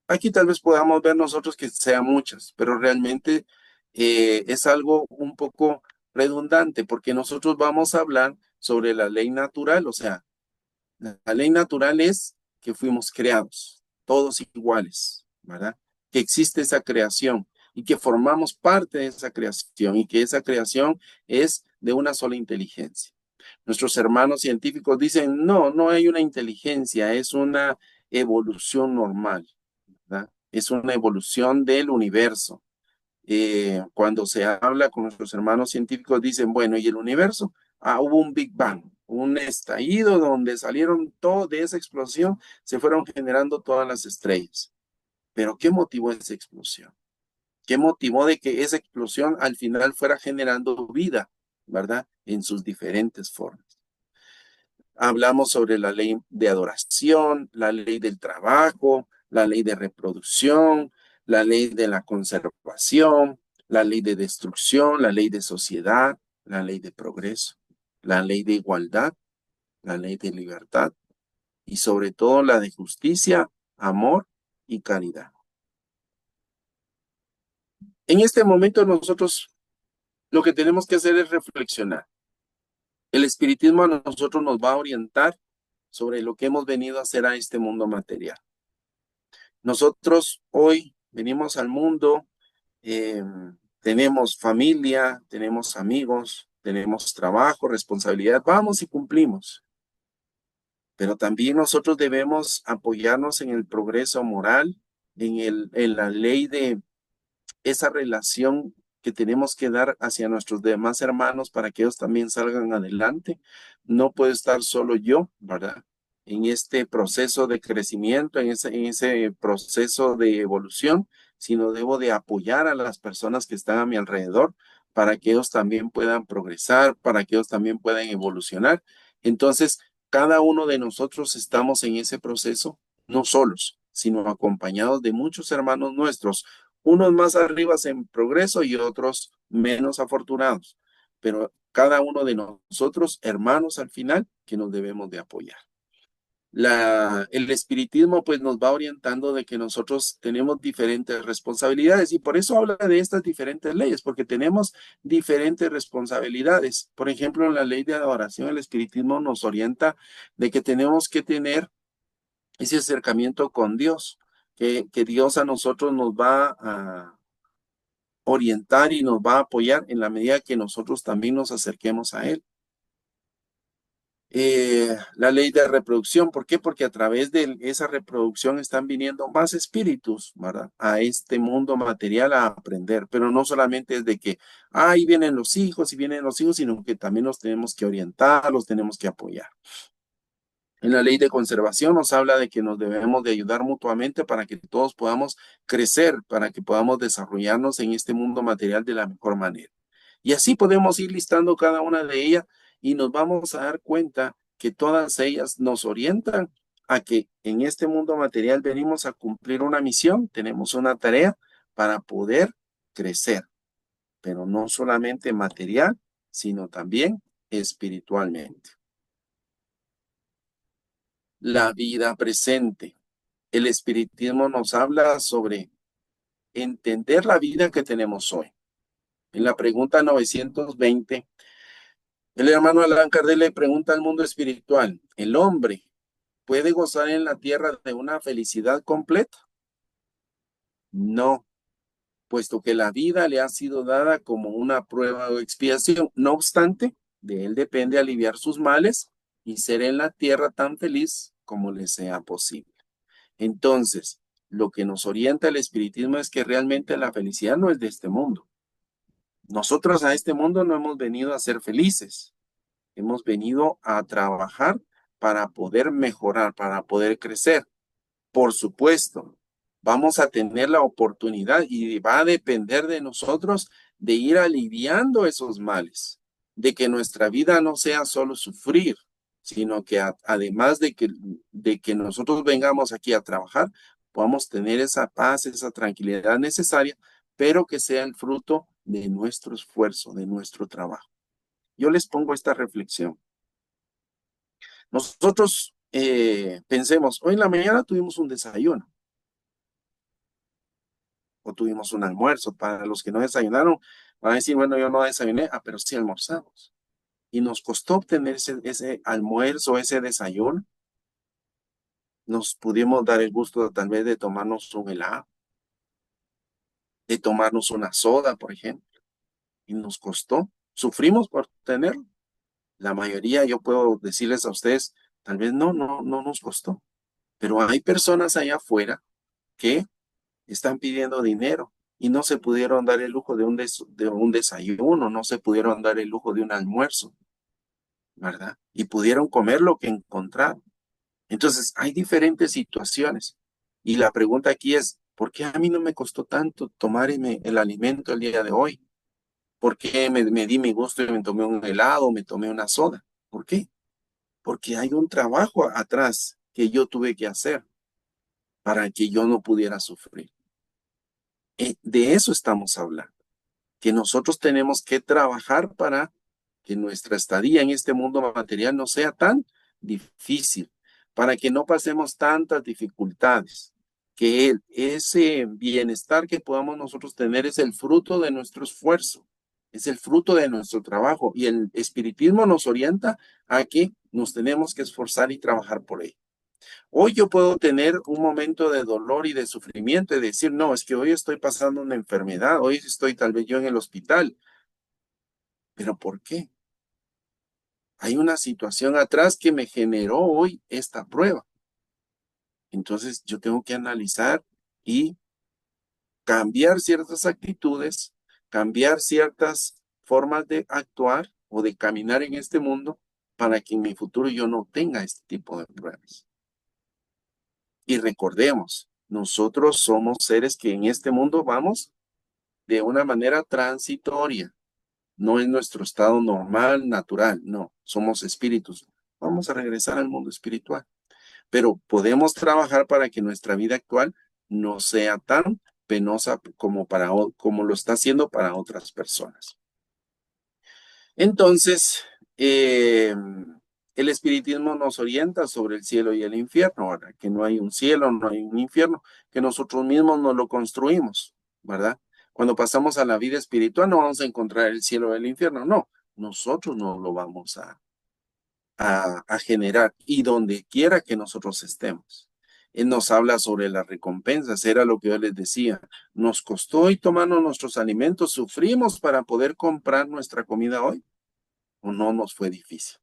Aquí tal vez podamos ver nosotros que sean muchas, pero realmente es algo un poco redundante porque nosotros vamos a hablar sobre la ley natural, o sea, la ley natural es que fuimos creados, todos iguales, ¿verdad? Que existe esa creación y que formamos parte de esa creación y que esa creación es de una sola inteligencia. Nuestros hermanos científicos dicen, no, no hay una inteligencia, es una evolución normal, ¿verdad? Es una evolución del universo. Cuando se habla con nuestros hermanos científicos, dicen, bueno, ¿y el universo? Ah, hubo un Big Bang, un estallido donde salieron todo de esa explosión, se fueron generando todas las estrellas. Pero ¿qué motivó esa explosión? ¿Qué motivó de que esa explosión al final fuera generando vida, ¿verdad? En sus diferentes formas. Hablamos sobre la ley de adoración, la ley del trabajo, la ley de reproducción, la ley de la conservación, la ley de destrucción, la ley de sociedad, la ley de progreso, la ley de igualdad, la ley de libertad y sobre todo la de justicia, amor y caridad. En este momento nosotros lo que tenemos que hacer es reflexionar. El espiritismo a nosotros nos va a orientar sobre lo que hemos venido a hacer a este mundo material. Nosotros hoy venimos al mundo, eh, tenemos familia, tenemos amigos, tenemos trabajo, responsabilidad, vamos y cumplimos. Pero también nosotros debemos apoyarnos en el progreso moral, en la ley de esa relación que tenemos que dar hacia nuestros demás hermanos para que ellos también salgan adelante. No puedo estar solo yo, ¿verdad? En este proceso de crecimiento, en ese proceso de evolución, sino debo de apoyar a las personas que están a mi alrededor para que ellos también puedan progresar, para que ellos también puedan evolucionar. Entonces, cada uno de nosotros estamos en ese proceso, no solos, sino acompañados de muchos hermanos nuestros, unos más arriba en progreso y otros menos afortunados, pero cada uno de nosotros, hermanos al final, que nos debemos de apoyar. El espiritismo pues nos va orientando de que nosotros tenemos diferentes responsabilidades y por eso habla de estas diferentes leyes, porque tenemos diferentes responsabilidades. Por ejemplo, en la ley de adoración, el espiritismo nos orienta de que tenemos que tener ese acercamiento con Dios, que Dios a nosotros nos va a orientar y nos va a apoyar en la medida que nosotros también nos acerquemos a Él. La ley de reproducción, ¿por qué? Porque a través de esa reproducción están viniendo más espíritus, ¿verdad? A este mundo material a aprender, pero no solamente es de que, ahí vienen los hijos y vienen los hijos, sino que también los tenemos que orientar, los tenemos que apoyar. En la ley de conservación nos habla de que nos debemos de ayudar mutuamente para que todos podamos crecer, para que podamos desarrollarnos en este mundo material de la mejor manera. Y así podemos ir listando cada una de ellas y nos vamos a dar cuenta que todas ellas nos orientan a que en este mundo material venimos a cumplir una misión, tenemos una tarea para poder crecer, pero no solamente material, sino también espiritualmente. La vida presente. El espiritismo nos habla sobre entender la vida que tenemos hoy. En la pregunta 920, el hermano Allan Kardec le pregunta al mundo espiritual, ¿el hombre puede gozar en la tierra de una felicidad completa? No, puesto que la vida le ha sido dada como una prueba o expiación. No obstante, de él depende aliviar sus males y ser en la tierra tan feliz como le sea posible. Entonces, lo que nos orienta el espiritismo es que realmente la felicidad no es de este mundo. Nosotros a este mundo no hemos venido a ser felices. Hemos venido a trabajar para poder mejorar, para poder crecer. Por supuesto, vamos a tener la oportunidad y va a depender de nosotros de ir aliviando esos males, de que nuestra vida no sea solo sufrir, sino que además de que nosotros vengamos aquí a trabajar, podamos tener esa paz, esa tranquilidad necesaria, pero que sea el fruto de nuestro esfuerzo, de nuestro trabajo. Yo les pongo esta reflexión. Nosotros pensemos, hoy en la mañana tuvimos un desayuno o tuvimos un almuerzo. Para los que no desayunaron, van a decir, bueno, yo no desayuné, pero sí almorzamos. Y nos costó obtener ese almuerzo, ese desayuno. Nos pudimos dar el gusto tal vez de tomarnos un helado, de tomarnos una soda, por ejemplo. Y nos costó. Sufrimos por tenerlo. La mayoría, yo puedo decirles a ustedes, tal vez no nos costó. Pero hay personas allá afuera que están pidiendo dinero y no se pudieron dar el lujo de de un desayuno, no se pudieron dar el lujo de un almuerzo, ¿verdad? Y pudieron comer lo que encontraron. Entonces, hay diferentes situaciones. Y la pregunta aquí es, ¿por qué a mí no me costó tanto tomar el alimento el día de hoy? ¿Por qué me di mi gusto y me tomé un helado, me tomé una soda? ¿Por qué? Porque hay un trabajo atrás que yo tuve que hacer para que yo no pudiera sufrir. De eso estamos hablando, que nosotros tenemos que trabajar para que nuestra estadía en este mundo material no sea tan difícil, para que no pasemos tantas dificultades, que ese bienestar que podamos nosotros tener es el fruto de nuestro esfuerzo, es el fruto de nuestro trabajo, y el espiritismo nos orienta a que nos tenemos que esforzar y trabajar por ello. Hoy yo puedo tener un momento de dolor y de sufrimiento y decir, no, es que hoy estoy pasando una enfermedad, hoy estoy tal vez yo en el hospital. ¿Pero por qué? Hay una situación atrás que me generó hoy esta prueba. Entonces yo tengo que analizar y cambiar ciertas actitudes, cambiar ciertas formas de actuar o de caminar en este mundo para que en mi futuro yo no tenga este tipo de pruebas. Y recordemos, nosotros somos seres que en este mundo vamos de una manera transitoria. No es nuestro estado normal, natural, no, somos espíritus. Vamos a regresar al mundo espiritual, pero podemos trabajar para que nuestra vida actual no sea tan penosa como lo está haciendo para otras personas. Entonces, el espiritismo nos orienta sobre el cielo y el infierno, ¿verdad? Que no hay un cielo, no hay un infierno, que nosotros mismos nos lo construimos, ¿verdad? Cuando pasamos a la vida espiritual no vamos a encontrar el cielo o el infierno, no, nosotros no lo vamos a generar y donde quiera que nosotros estemos. Él nos habla sobre las recompensas, era lo que yo les decía. Nos costó hoy tomarnos nuestros alimentos, sufrimos para poder comprar nuestra comida hoy, o no nos fue difícil.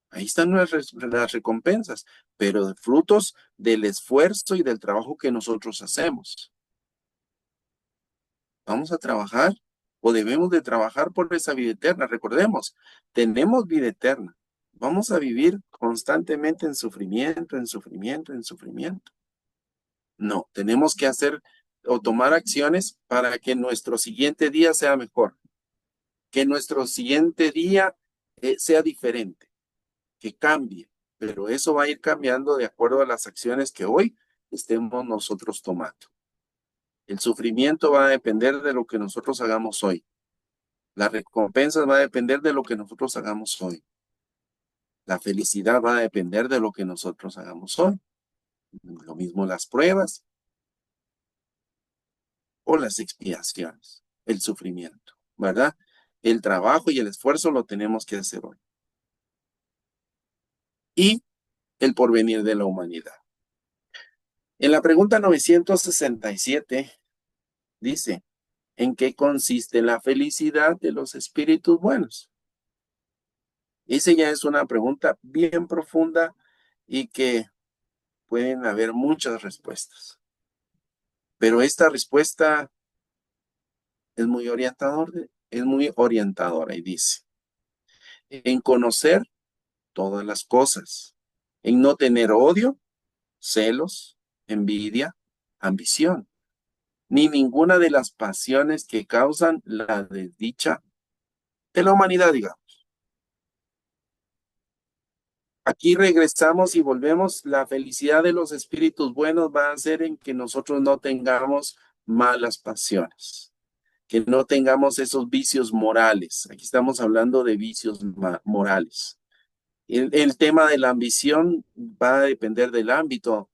Ahí están las recompensas, pero de frutos del esfuerzo y del trabajo que nosotros hacemos. Vamos a trabajar o debemos de trabajar por esa vida eterna. Recordemos, tenemos vida eterna. Vamos a vivir constantemente en sufrimiento, en sufrimiento, en sufrimiento. No, tenemos que hacer o tomar acciones para que nuestro siguiente día sea mejor, que nuestro siguiente día sea diferente, que cambie, pero eso va a ir cambiando de acuerdo a las acciones que hoy estemos nosotros tomando. El sufrimiento va a depender de lo que nosotros hagamos hoy. La recompensa va a depender de lo que nosotros hagamos hoy. La felicidad va a depender de lo que nosotros hagamos hoy. Lo mismo las pruebas o las expiaciones, el sufrimiento, ¿verdad? El trabajo y el esfuerzo lo tenemos que hacer hoy. Y el porvenir de la humanidad. En la pregunta 967 dice, ¿en qué consiste la felicidad de los espíritus buenos? Esa ya es una pregunta bien profunda y que pueden haber muchas respuestas. Pero esta respuesta es muy orientadora y dice, en conocer todas las cosas, en no tener odio, celos, envidia, ambición, ni ninguna de las pasiones que causan la desdicha de la humanidad, digamos. Aquí regresamos y volvemos. La felicidad de los espíritus buenos va a ser en que nosotros no tengamos malas pasiones, que no tengamos esos vicios morales. Aquí estamos hablando de vicios morales. El tema de la ambición va a depender del ámbito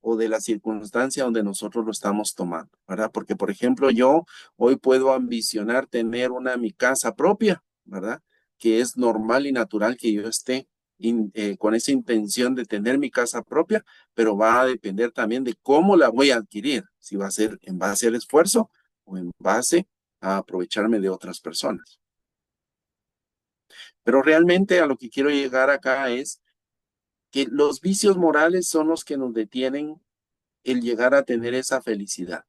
o de la circunstancia donde nosotros lo estamos tomando, ¿verdad? Porque, por ejemplo, yo hoy puedo ambicionar tener mi casa propia, ¿verdad? Que es normal y natural que yo esté con esa intención de tener mi casa propia, pero va a depender también de cómo la voy a adquirir, si va a ser en base al esfuerzo o en base a aprovecharme de otras personas. Pero realmente a lo que quiero llegar acá es que los vicios morales son los que nos detienen el llegar a tener esa felicidad.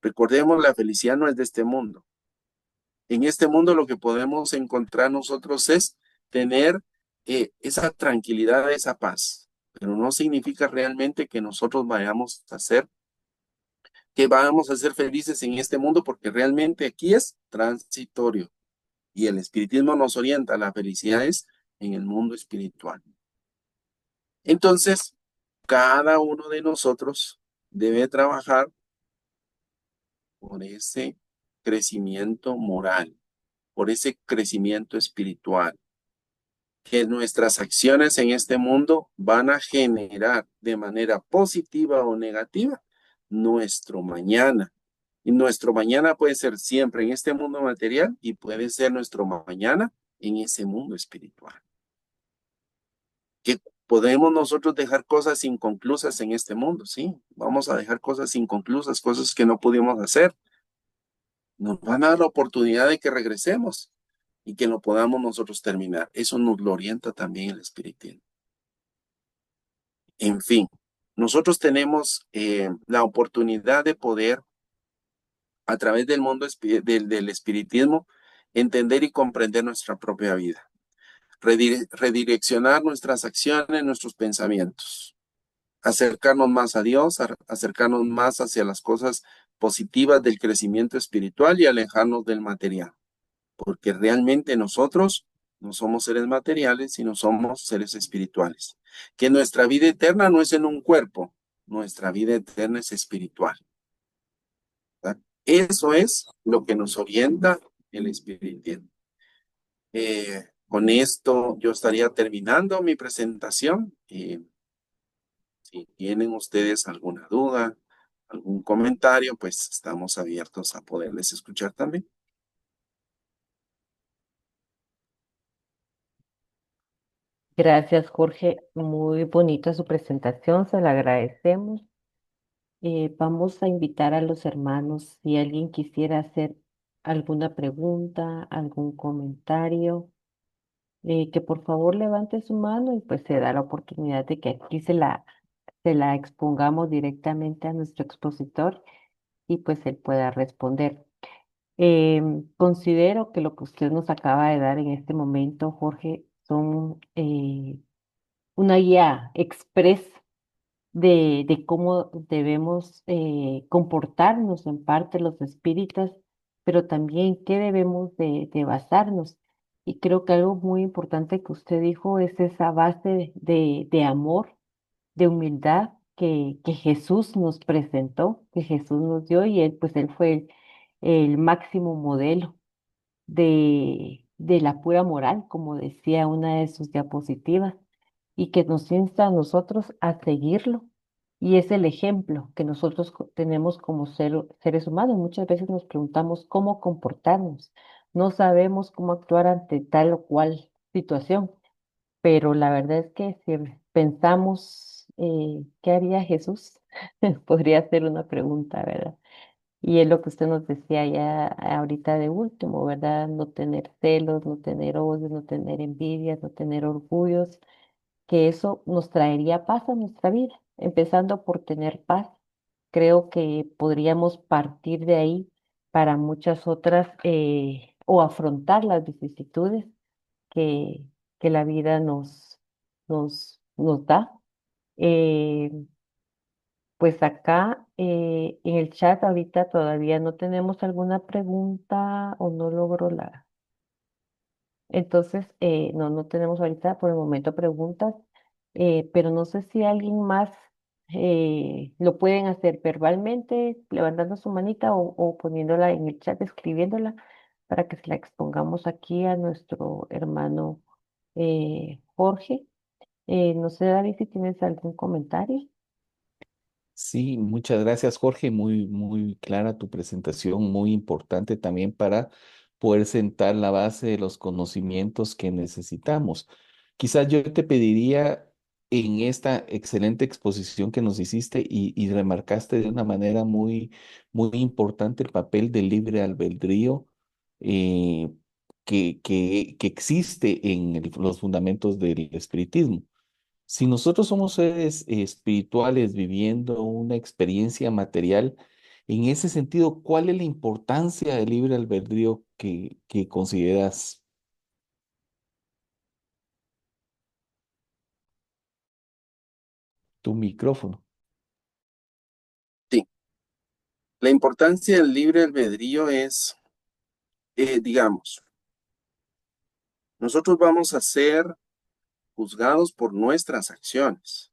Recordemos, la felicidad no es de este mundo. En este mundo lo que podemos encontrar nosotros es tener esa tranquilidad, esa paz, pero no significa realmente que nosotros que vamos a ser felices en este mundo, porque realmente aquí es transitorio y el espiritismo nos orienta, la felicidad es en el mundo espiritual. Entonces, cada uno de nosotros debe trabajar por ese crecimiento moral, por ese crecimiento espiritual, que nuestras acciones en este mundo van a generar de manera positiva o negativa nuestro mañana. Y nuestro mañana puede ser siempre en este mundo material y puede ser nuestro mañana en ese mundo espiritual. Que podemos nosotros dejar cosas inconclusas en este mundo, sí, vamos a dejar cosas inconclusas, cosas que no pudimos hacer. Nos van a dar la oportunidad de que regresemos y que lo podamos nosotros terminar. Eso nos lo orienta también el espiritismo. En fin, nosotros tenemos la oportunidad de poder, a través del mundo del espiritismo, entender y comprender nuestra propia vida, redireccionar nuestras acciones, nuestros pensamientos, acercarnos más a Dios, acercarnos más hacia las cosas positivas del crecimiento espiritual y alejarnos del material, porque realmente nosotros no somos seres materiales, sino somos seres espirituales. Que nuestra vida eterna no es en un cuerpo, nuestra vida eterna es espiritual, ¿verdad? Eso es lo que nos orienta el espiritismo. Con esto yo estaría terminando mi presentación. Si tienen ustedes alguna duda, algún comentario, pues estamos abiertos a poderles escuchar también. Gracias, Jorge. Muy bonita su presentación, se la agradecemos. Vamos a invitar a los hermanos si alguien quisiera hacer alguna pregunta, algún comentario, que por favor levante su mano y pues se da la oportunidad de que aquí se la expongamos directamente a nuestro expositor y pues él pueda responder. Considero que lo que usted nos acaba de dar en este momento, Jorge, son una guía express de cómo debemos comportarnos en parte los espíritas, pero también qué debemos de basarnos. Y creo que algo muy importante que usted dijo es esa base de amor, de humildad que Jesús nos presentó, que Jesús nos dio, y él, pues él fue el máximo modelo de la pura moral, como decía una de sus diapositivas, y que nos insta a nosotros a seguirlo. Y es el ejemplo que nosotros tenemos como seres humanos. Muchas veces nos preguntamos cómo comportarnos. No sabemos cómo actuar ante tal o cual situación, pero la verdad es que si pensamos qué haría Jesús, podría ser una pregunta, ¿verdad? Y es lo que usted nos decía ya ahorita de último, ¿verdad? No tener celos, no tener odios, no tener envidias, no tener orgullos, que eso nos traería paz a nuestra vida, empezando por tener paz. Creo que podríamos partir de ahí para muchas otras o afrontar las vicisitudes que, que la vida nos da. Eh, pues acá en el chat ahorita todavía no tenemos alguna pregunta o no logro la. Entonces, no tenemos ahorita por el momento preguntas, pero no sé si alguien más lo pueden hacer verbalmente, levantando su manita o poniéndola en el chat, escribiéndola, para que se la expongamos aquí a nuestro hermano Jorge. No sé, David, si tienes algún comentario. Sí, muchas gracias, Jorge. Muy clara tu presentación, muy importante también para poder sentar la base de los conocimientos que necesitamos. Quizás yo te pediría en esta excelente exposición que nos hiciste y remarcaste de una manera muy importante el papel del libre albedrío eh, que existe en los fundamentos del espiritismo. Si nosotros somos seres espirituales viviendo una experiencia material, en ese sentido, ¿cuál es la importancia del libre albedrío que consideras? Tu micrófono. Sí, la importancia del libre albedrío es, digamos, nosotros vamos a ser juzgados por nuestras acciones.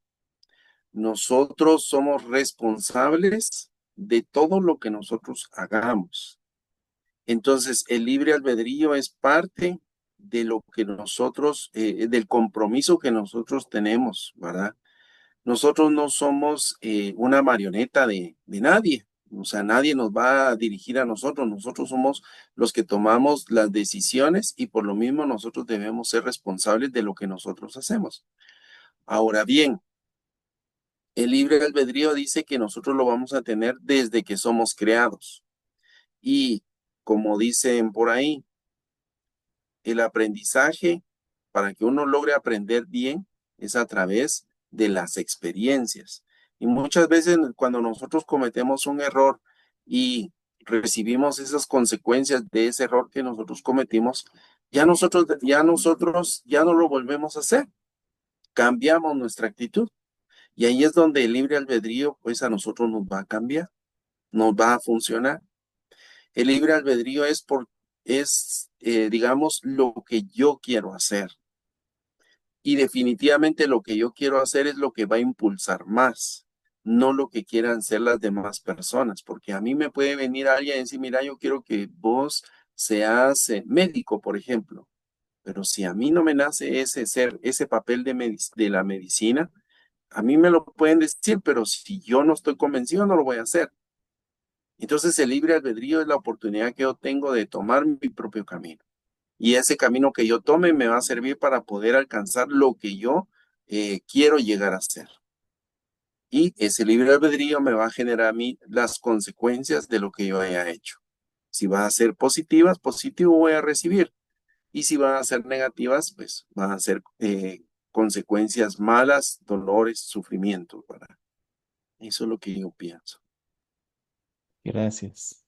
Nosotros somos responsables de todo lo que nosotros hagamos. Entonces, el libre albedrío es parte de lo que nosotros, del compromiso que nosotros tenemos, ¿verdad? Nosotros no somos una marioneta de nadie. O sea, nadie nos va a dirigir a nosotros. Nosotros somos los que tomamos las decisiones y por lo mismo nosotros debemos ser responsables de lo que nosotros hacemos. Ahora bien, el libre albedrío dice que nosotros lo vamos a tener desde que somos creados. Y como dicen por ahí, el aprendizaje, para que uno logre aprender bien, es a través de las experiencias. Y muchas veces cuando nosotros cometemos un error y recibimos esas consecuencias de ese error que nosotros cometimos, ya no lo volvemos a hacer. Cambiamos nuestra actitud. Y ahí es donde el libre albedrío, pues a nosotros nos va a cambiar, nos va a funcionar. El libre albedrío digamos, lo que yo quiero hacer. Y definitivamente lo que yo quiero hacer es lo que va a impulsar más, no lo que quieran ser las demás personas, porque a mí me puede venir alguien y decir, mira, yo quiero que vos seas médico, por ejemplo, pero si a mí no me nace ese papel de la medicina, a mí me lo pueden decir, pero si yo no estoy convencido, no lo voy a hacer. Entonces el libre albedrío es la oportunidad que yo tengo de tomar mi propio camino. Y ese camino que yo tome me va a servir para poder alcanzar lo que yo quiero llegar a ser. Y ese libre albedrío me va a generar a mí las consecuencias de lo que yo haya hecho. Si van a ser positivas, positivo voy a recibir. Y si van a ser negativas, pues van a ser consecuencias malas, dolores, sufrimiento. ¿Verdad? Eso es lo que yo pienso. Gracias.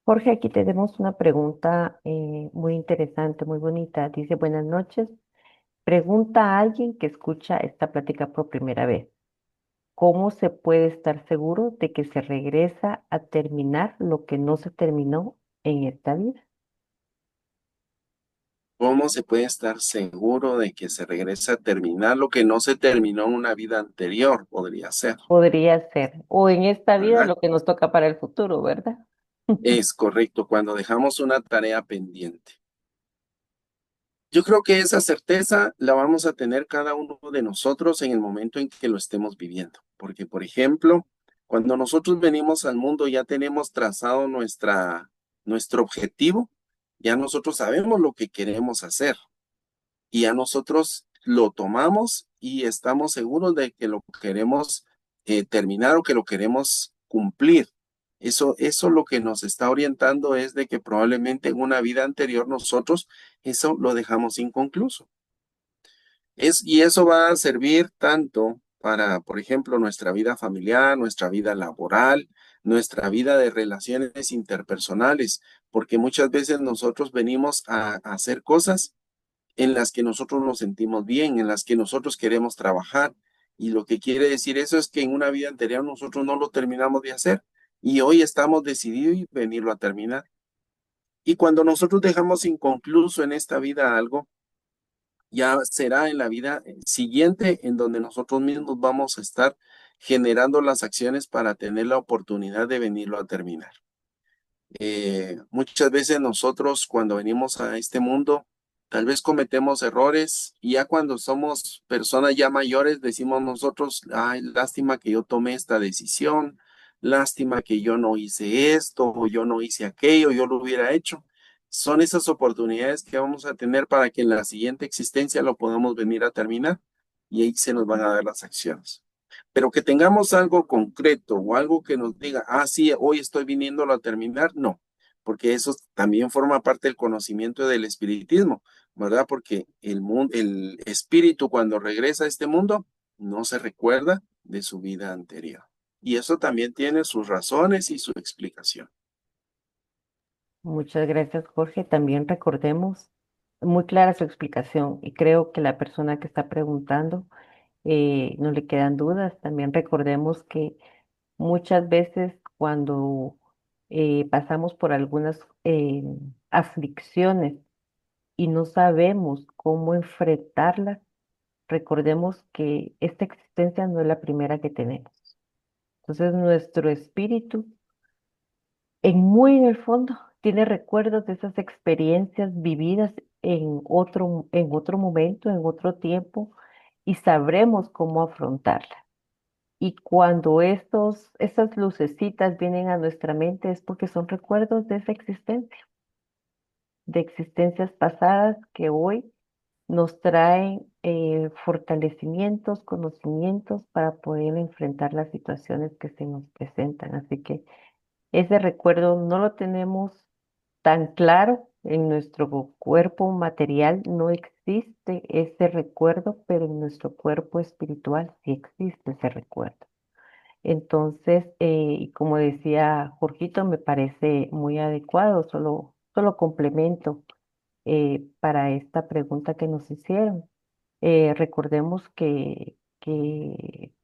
Jorge, aquí tenemos una pregunta muy interesante, muy bonita. Dice, buenas noches. Pregunta a alguien que escucha esta plática por primera vez. ¿Cómo se puede estar seguro de que se regresa a terminar lo que no se terminó en esta vida? ¿Cómo se puede estar seguro de que se regresa a terminar lo que no se terminó en una vida anterior? Podría ser, Podría ser, o en esta vida ¿verdad? lo que nos toca para el futuro, ¿verdad? Es correcto, cuando dejamos una tarea pendiente. Yo creo que esa certeza la vamos a tener cada uno de nosotros en el momento en que lo estemos viviendo. Porque, por ejemplo, cuando nosotros venimos al mundo ya tenemos trazado nuestro objetivo, ya nosotros sabemos lo que queremos hacer y ya nosotros lo tomamos y estamos seguros de que lo queremos terminar o que lo queremos cumplir. Eso lo que nos está orientando es de que probablemente en una vida anterior nosotros eso lo dejamos inconcluso. Y eso va a servir tanto para, por ejemplo, nuestra vida familiar, nuestra vida laboral, nuestra vida de relaciones interpersonales, porque muchas veces nosotros venimos a hacer cosas en las que nosotros nos sentimos bien, en las que nosotros queremos trabajar. Y lo que quiere decir eso es que en una vida anterior nosotros no lo terminamos de hacer y hoy estamos decididos en venirlo a terminar. Y cuando nosotros dejamos inconcluso en esta vida algo, ya será en la vida siguiente en donde nosotros mismos vamos a estar generando las acciones para tener la oportunidad de venirlo a terminar. Muchas veces nosotros cuando venimos a este mundo, tal vez cometemos errores y ya cuando somos personas ya mayores decimos nosotros, ay, lástima que yo tomé esta decisión, lástima que yo no hice esto o yo no hice aquello, yo lo hubiera hecho. Son esas oportunidades que vamos a tener para que en la siguiente existencia lo podamos venir a terminar y ahí se nos van a dar las acciones. Pero que tengamos algo concreto o algo que nos diga, ah, sí, hoy estoy viniéndolo a terminar, no, porque eso también forma parte del conocimiento del espiritismo, ¿verdad? Porque el espíritu cuando regresa a este mundo no se recuerda de su vida anterior. Y eso también tiene sus razones y su explicación. Muchas gracias, Jorge. También recordemos, muy clara su explicación y creo que la persona que está preguntando no le quedan dudas. También recordemos que muchas veces cuando pasamos por algunas aflicciones y no sabemos cómo enfrentarlas, recordemos que esta existencia no es la primera que tenemos. Entonces nuestro espíritu, muy en el fondo, tiene recuerdos de esas experiencias vividas en otro momento, en otro tiempo, y sabremos cómo afrontarlas. Y cuando esas lucecitas vienen a nuestra mente es porque son recuerdos de esa existencia, de existencias pasadas que hoy nos traen fortalecimientos, conocimientos para poder enfrentar las situaciones que se nos presentan. Así que ese recuerdo no lo tenemos tan claro en nuestro cuerpo material, no existe ese recuerdo, pero en nuestro cuerpo espiritual sí existe ese recuerdo. Entonces, y como decía Jorgito, me parece muy adecuado, solo complemento para esta pregunta que nos hicieron. Recordemos que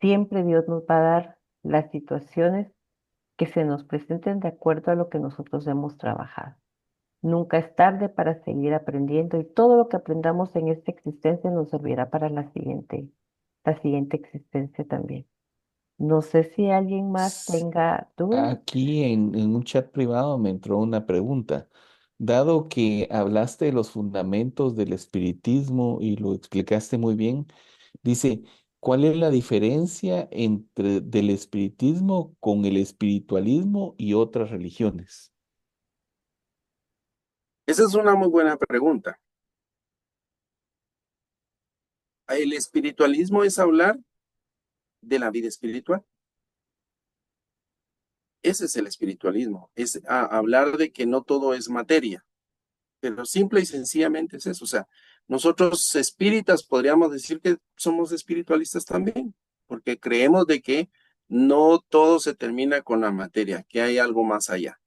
siempre Dios nos va a dar las situaciones que se nos presenten de acuerdo a lo que nosotros hemos trabajado. Nunca es tarde para seguir aprendiendo y todo lo que aprendamos en esta existencia nos servirá para la siguiente existencia también. No sé si alguien más S- tenga dudas. Aquí en un chat privado me entró una pregunta. Dado que hablaste de los fundamentos del espiritismo y lo explicaste muy bien, dice, ¿cuál es la diferencia entre del espiritismo con el espiritualismo y otras religiones? Esa es una muy buena pregunta. El espiritualismo es hablar de la vida espiritual. Ese es el espiritualismo, es hablar de que no todo es materia, pero simple y sencillamente es eso. O sea, nosotros espíritas podríamos decir que somos espiritualistas también, porque creemos de que no todo se termina con la materia, que hay algo más allá.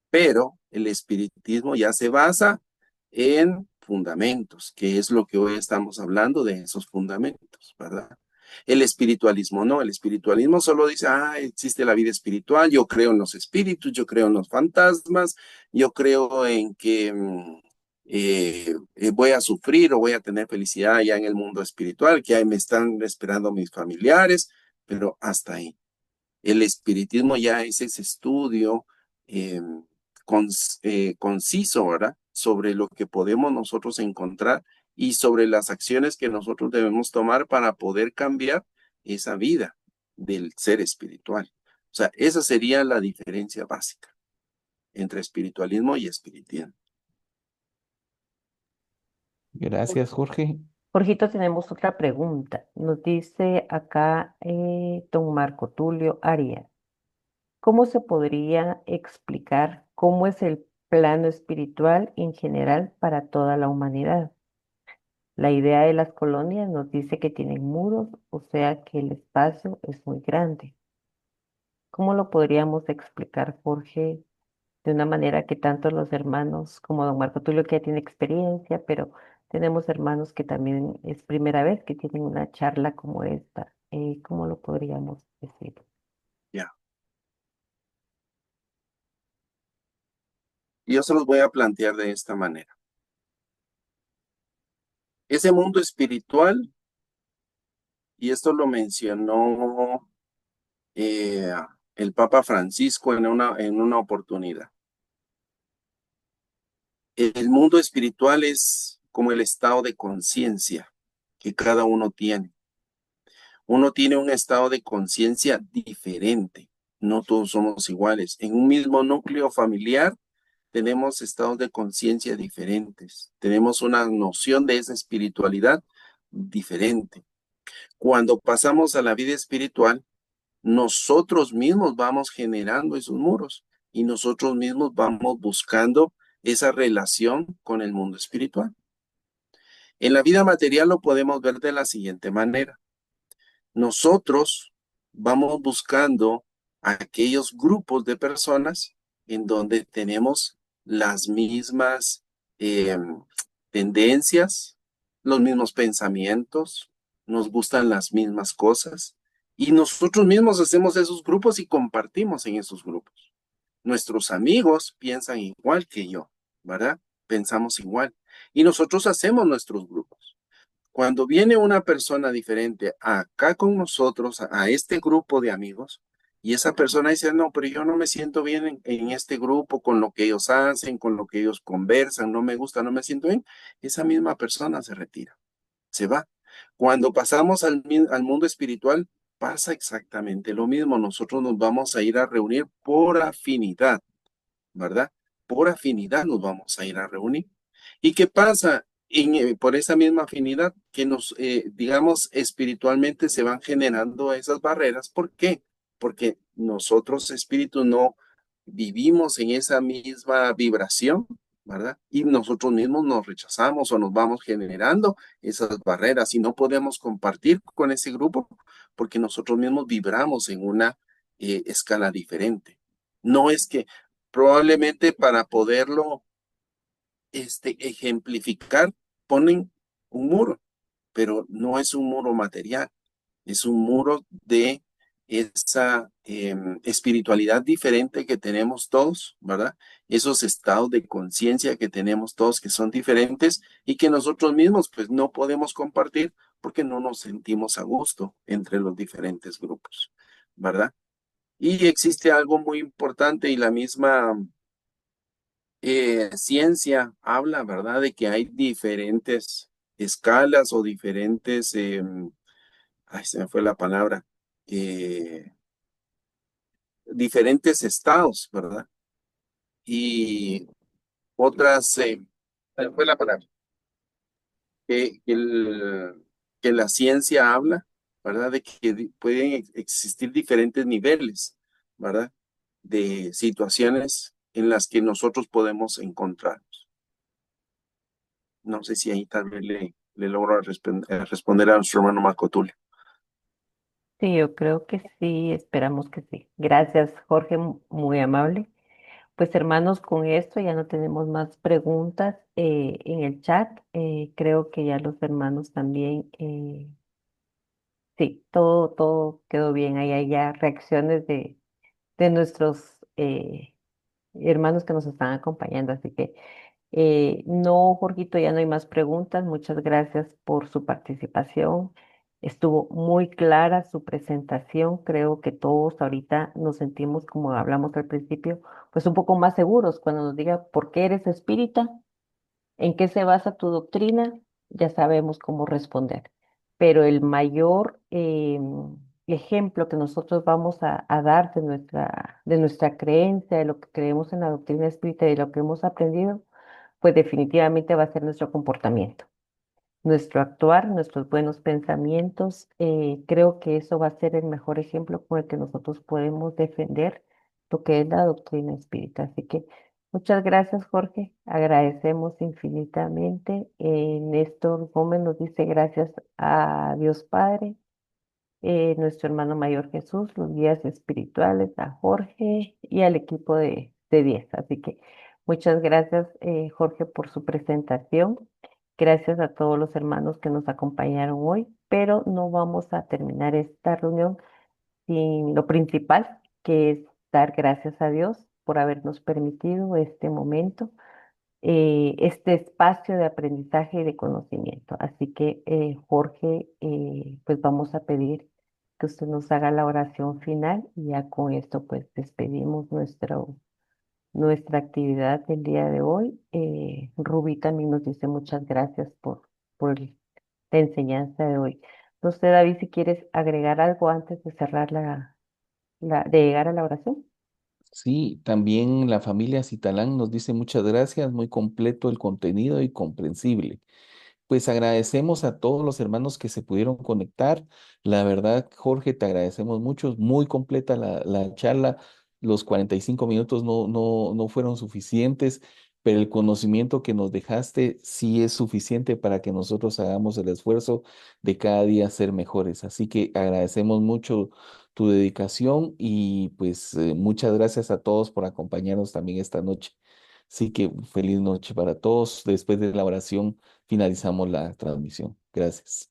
Pero el espiritismo ya se basa en fundamentos, que es lo que hoy estamos hablando de esos fundamentos, ¿verdad? El espiritualismo no, el espiritualismo solo dice, ah, existe la vida espiritual, yo creo en los espíritus, yo creo en los fantasmas, yo creo en que voy a sufrir o voy a tener felicidad ya en el mundo espiritual, que ahí me están esperando mis familiares, pero hasta ahí. El espiritismo ya es ese estudio eh, conciso, ¿verdad? Sobre lo que podemos nosotros encontrar y sobre las acciones que nosotros debemos tomar para poder cambiar esa vida del ser espiritual. O sea, esa sería la diferencia básica entre espiritualismo y espiritismo. Gracias, Jorge. Jorgito, tenemos otra pregunta. Nos dice acá don Marco Tulio Arias. ¿Cómo se podría explicar cómo es el plano espiritual en general para toda la humanidad? La idea de las colonias nos dice que tienen muros, o sea que el espacio es muy grande. ¿Cómo lo podríamos explicar, Jorge, de una manera que tanto los hermanos como don Marco Tulio, que ya tiene experiencia, pero tenemos hermanos que también es primera vez que tienen una charla como esta? ¿Cómo lo podríamos decir? Ya. Yo se los voy a plantear de esta manera. Ese mundo espiritual, y esto lo mencionó eh, el Papa Francisco en una oportunidad. El mundo espiritual es como el estado de conciencia que cada uno tiene. Uno tiene un estado de conciencia diferente. No todos somos iguales. En un mismo núcleo familiar tenemos estados de conciencia diferentes. Tenemos una noción de esa espiritualidad diferente. Cuando pasamos a la vida espiritual, nosotros mismos vamos generando esos muros y nosotros mismos vamos buscando esa relación con el mundo espiritual. En la vida material lo podemos ver de la siguiente manera. Nosotros vamos buscando aquellos grupos de personas en donde tenemos las mismas eh, tendencias, los mismos pensamientos, nos gustan las mismas cosas y nosotros mismos hacemos esos grupos y compartimos en esos grupos. Nuestros amigos piensan igual que yo, ¿verdad? Pensamos igual y nosotros hacemos nuestros grupos. Cuando viene una persona diferente acá con nosotros, a este grupo de amigos, y esa persona dice, no, pero yo no me siento bien en este grupo, con lo que ellos hacen, con lo que ellos conversan, no me gusta, no me siento bien, esa misma persona se retira, se va. Cuando pasamos al mundo espiritual, pasa exactamente lo mismo. Nosotros nos vamos a ir a reunir por afinidad, ¿verdad? Por afinidad nos vamos a ir a reunir. ¿Y qué pasa? Por esa misma afinidad que nos, digamos, espiritualmente se van generando esas barreras. ¿Por qué? Porque nosotros, espíritus, no vivimos en esa misma vibración, ¿verdad? Y nosotros mismos nos rechazamos o nos vamos generando esas barreras y no podemos compartir con ese grupo porque nosotros mismos vibramos en una escala diferente. No es que probablemente para poderlo ejemplificar, ponen un muro, pero no es un muro material, es un muro de esa espiritualidad diferente que tenemos todos, ¿verdad? Esos estados de conciencia que tenemos todos que son diferentes y que nosotros mismos pues no podemos compartir porque no nos sentimos a gusto entre los diferentes grupos, ¿verdad? Y existe algo muy importante y la misma ciencia habla, ¿verdad?, de que hay diferentes escalas o diferentes, ay, se me fue la palabra, eh, diferentes estados, ¿verdad? Y otras, se me fue la palabra, que la ciencia habla, ¿verdad?, de que pueden existir diferentes niveles, ¿verdad?, de situaciones en las que nosotros podemos encontrarnos. No sé si ahí tal vez le logro responder a nuestro hermano Marco Tulio. Sí, yo creo que sí, esperamos que sí. Gracias, Jorge, muy amable. Pues hermanos, con esto ya no tenemos más preguntas en el chat. Creo que ya los hermanos también, sí, todo quedó bien. Ahí hay ya reacciones de nuestros hermanos que nos están acompañando. Así que no, Jorgito, ya no hay más preguntas. Muchas gracias por su participación. Estuvo muy clara su presentación. Creo que todos ahorita nos sentimos, como hablamos al principio, pues un poco más seguros cuando nos diga por qué eres espírita, en qué se basa tu doctrina, ya sabemos cómo responder. Pero el mayor ejemplo que nosotros vamos a dar de nuestra creencia, de lo que creemos en la doctrina espírita y de lo que hemos aprendido, pues definitivamente va a ser nuestro comportamiento, nuestro actuar, nuestros buenos pensamientos. Creo que eso va a ser el mejor ejemplo con el que nosotros podemos defender lo que es la doctrina espírita. Así que Muchas gracias, Jorge. Agradecemos infinitamente. Néstor Gómez nos dice gracias a Dios Padre, nuestro hermano mayor Jesús, los guías espirituales, a Jorge y al equipo de 10. Así que muchas gracias, Jorge, por su presentación. Gracias a todos los hermanos que nos acompañaron hoy, pero no vamos a terminar esta reunión sin lo principal, que es dar gracias a Dios por habernos permitido este momento, este espacio de aprendizaje y de conocimiento. Así que, Jorge, pues vamos a pedir que usted nos haga la oración final y ya con esto pues despedimos nuestra actividad del día de hoy. Rubí también nos dice muchas gracias por la enseñanza de hoy. No sé, David, si quieres agregar algo antes de cerrar de llegar a la oración. Sí, también la familia Citalán nos dice muchas gracias, muy completo el contenido y comprensible. Pues agradecemos a todos los hermanos que se pudieron conectar. La verdad, Jorge, te agradecemos mucho. Muy completa la charla. Los 45 minutos no fueron suficientes, pero el conocimiento que nos dejaste sí es suficiente para que nosotros hagamos el esfuerzo de cada día ser mejores. Así que agradecemos mucho tu dedicación y pues muchas gracias a todos por acompañarnos también esta noche. Así que feliz noche para todos. Después de la oración finalizamos la transmisión. Gracias.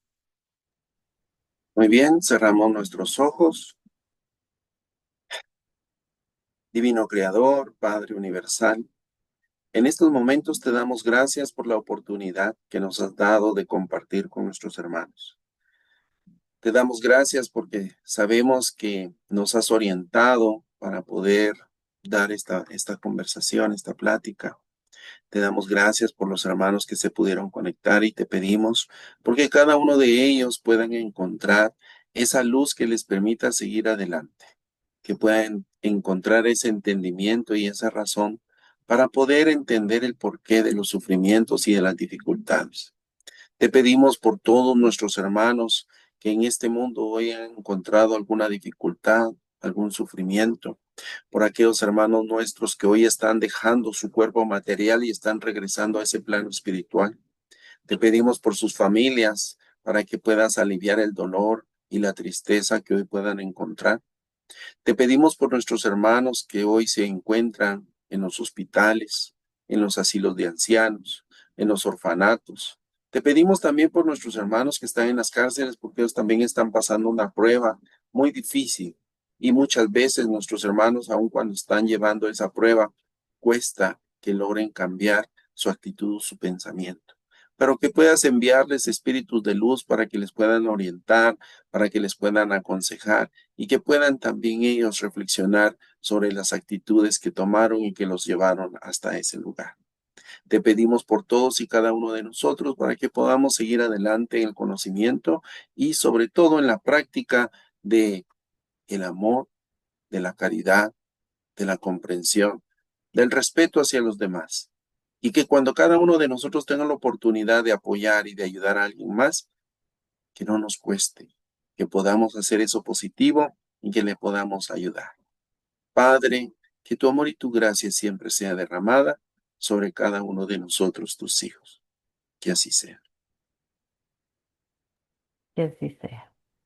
Muy bien, cerramos nuestros ojos. Divino Creador, Padre Universal, en estos momentos te damos gracias por la oportunidad que nos has dado de compartir con nuestros hermanos. Te damos gracias porque sabemos que nos has orientado para poder dar esta conversación, esta plática. Te damos gracias por los hermanos que se pudieron conectar y te pedimos porque cada uno de ellos puedan encontrar esa luz que les permita seguir adelante, que puedan encontrar ese entendimiento y esa razón para poder entender el porqué de los sufrimientos y de las dificultades. Te pedimos por todos nuestros hermanos que en este mundo hoy han encontrado alguna dificultad, algún sufrimiento, por aquellos hermanos nuestros que hoy están dejando su cuerpo material y están regresando a ese plano espiritual. Te pedimos por sus familias para que puedas aliviar el dolor y la tristeza que hoy puedan encontrar. Te pedimos por nuestros hermanos que hoy se encuentran en los hospitales, en los asilos de ancianos, en los orfanatos. Te pedimos también por nuestros hermanos que están en las cárceles porque ellos también están pasando una prueba muy difícil y muchas veces nuestros hermanos, aun cuando están llevando esa prueba, cuesta que logren cambiar su actitud o su pensamiento. Pero que puedas enviarles espíritus de luz para que les puedan orientar, para que les puedan aconsejar y que puedan también ellos reflexionar sobre las actitudes que tomaron y que los llevaron hasta ese lugar. Te pedimos por todos y cada uno de nosotros para que podamos seguir adelante en el conocimiento y sobre todo en la práctica de el amor, de la caridad, de la comprensión, del respeto hacia los demás. Y que cuando cada uno de nosotros tenga la oportunidad de apoyar y de ayudar a alguien más, que no nos cueste, que podamos hacer eso positivo y que le podamos ayudar. Padre, que tu amor y tu gracia siempre sea derramada sobre cada uno de nosotros, tus hijos. Que así sea. Que así sea.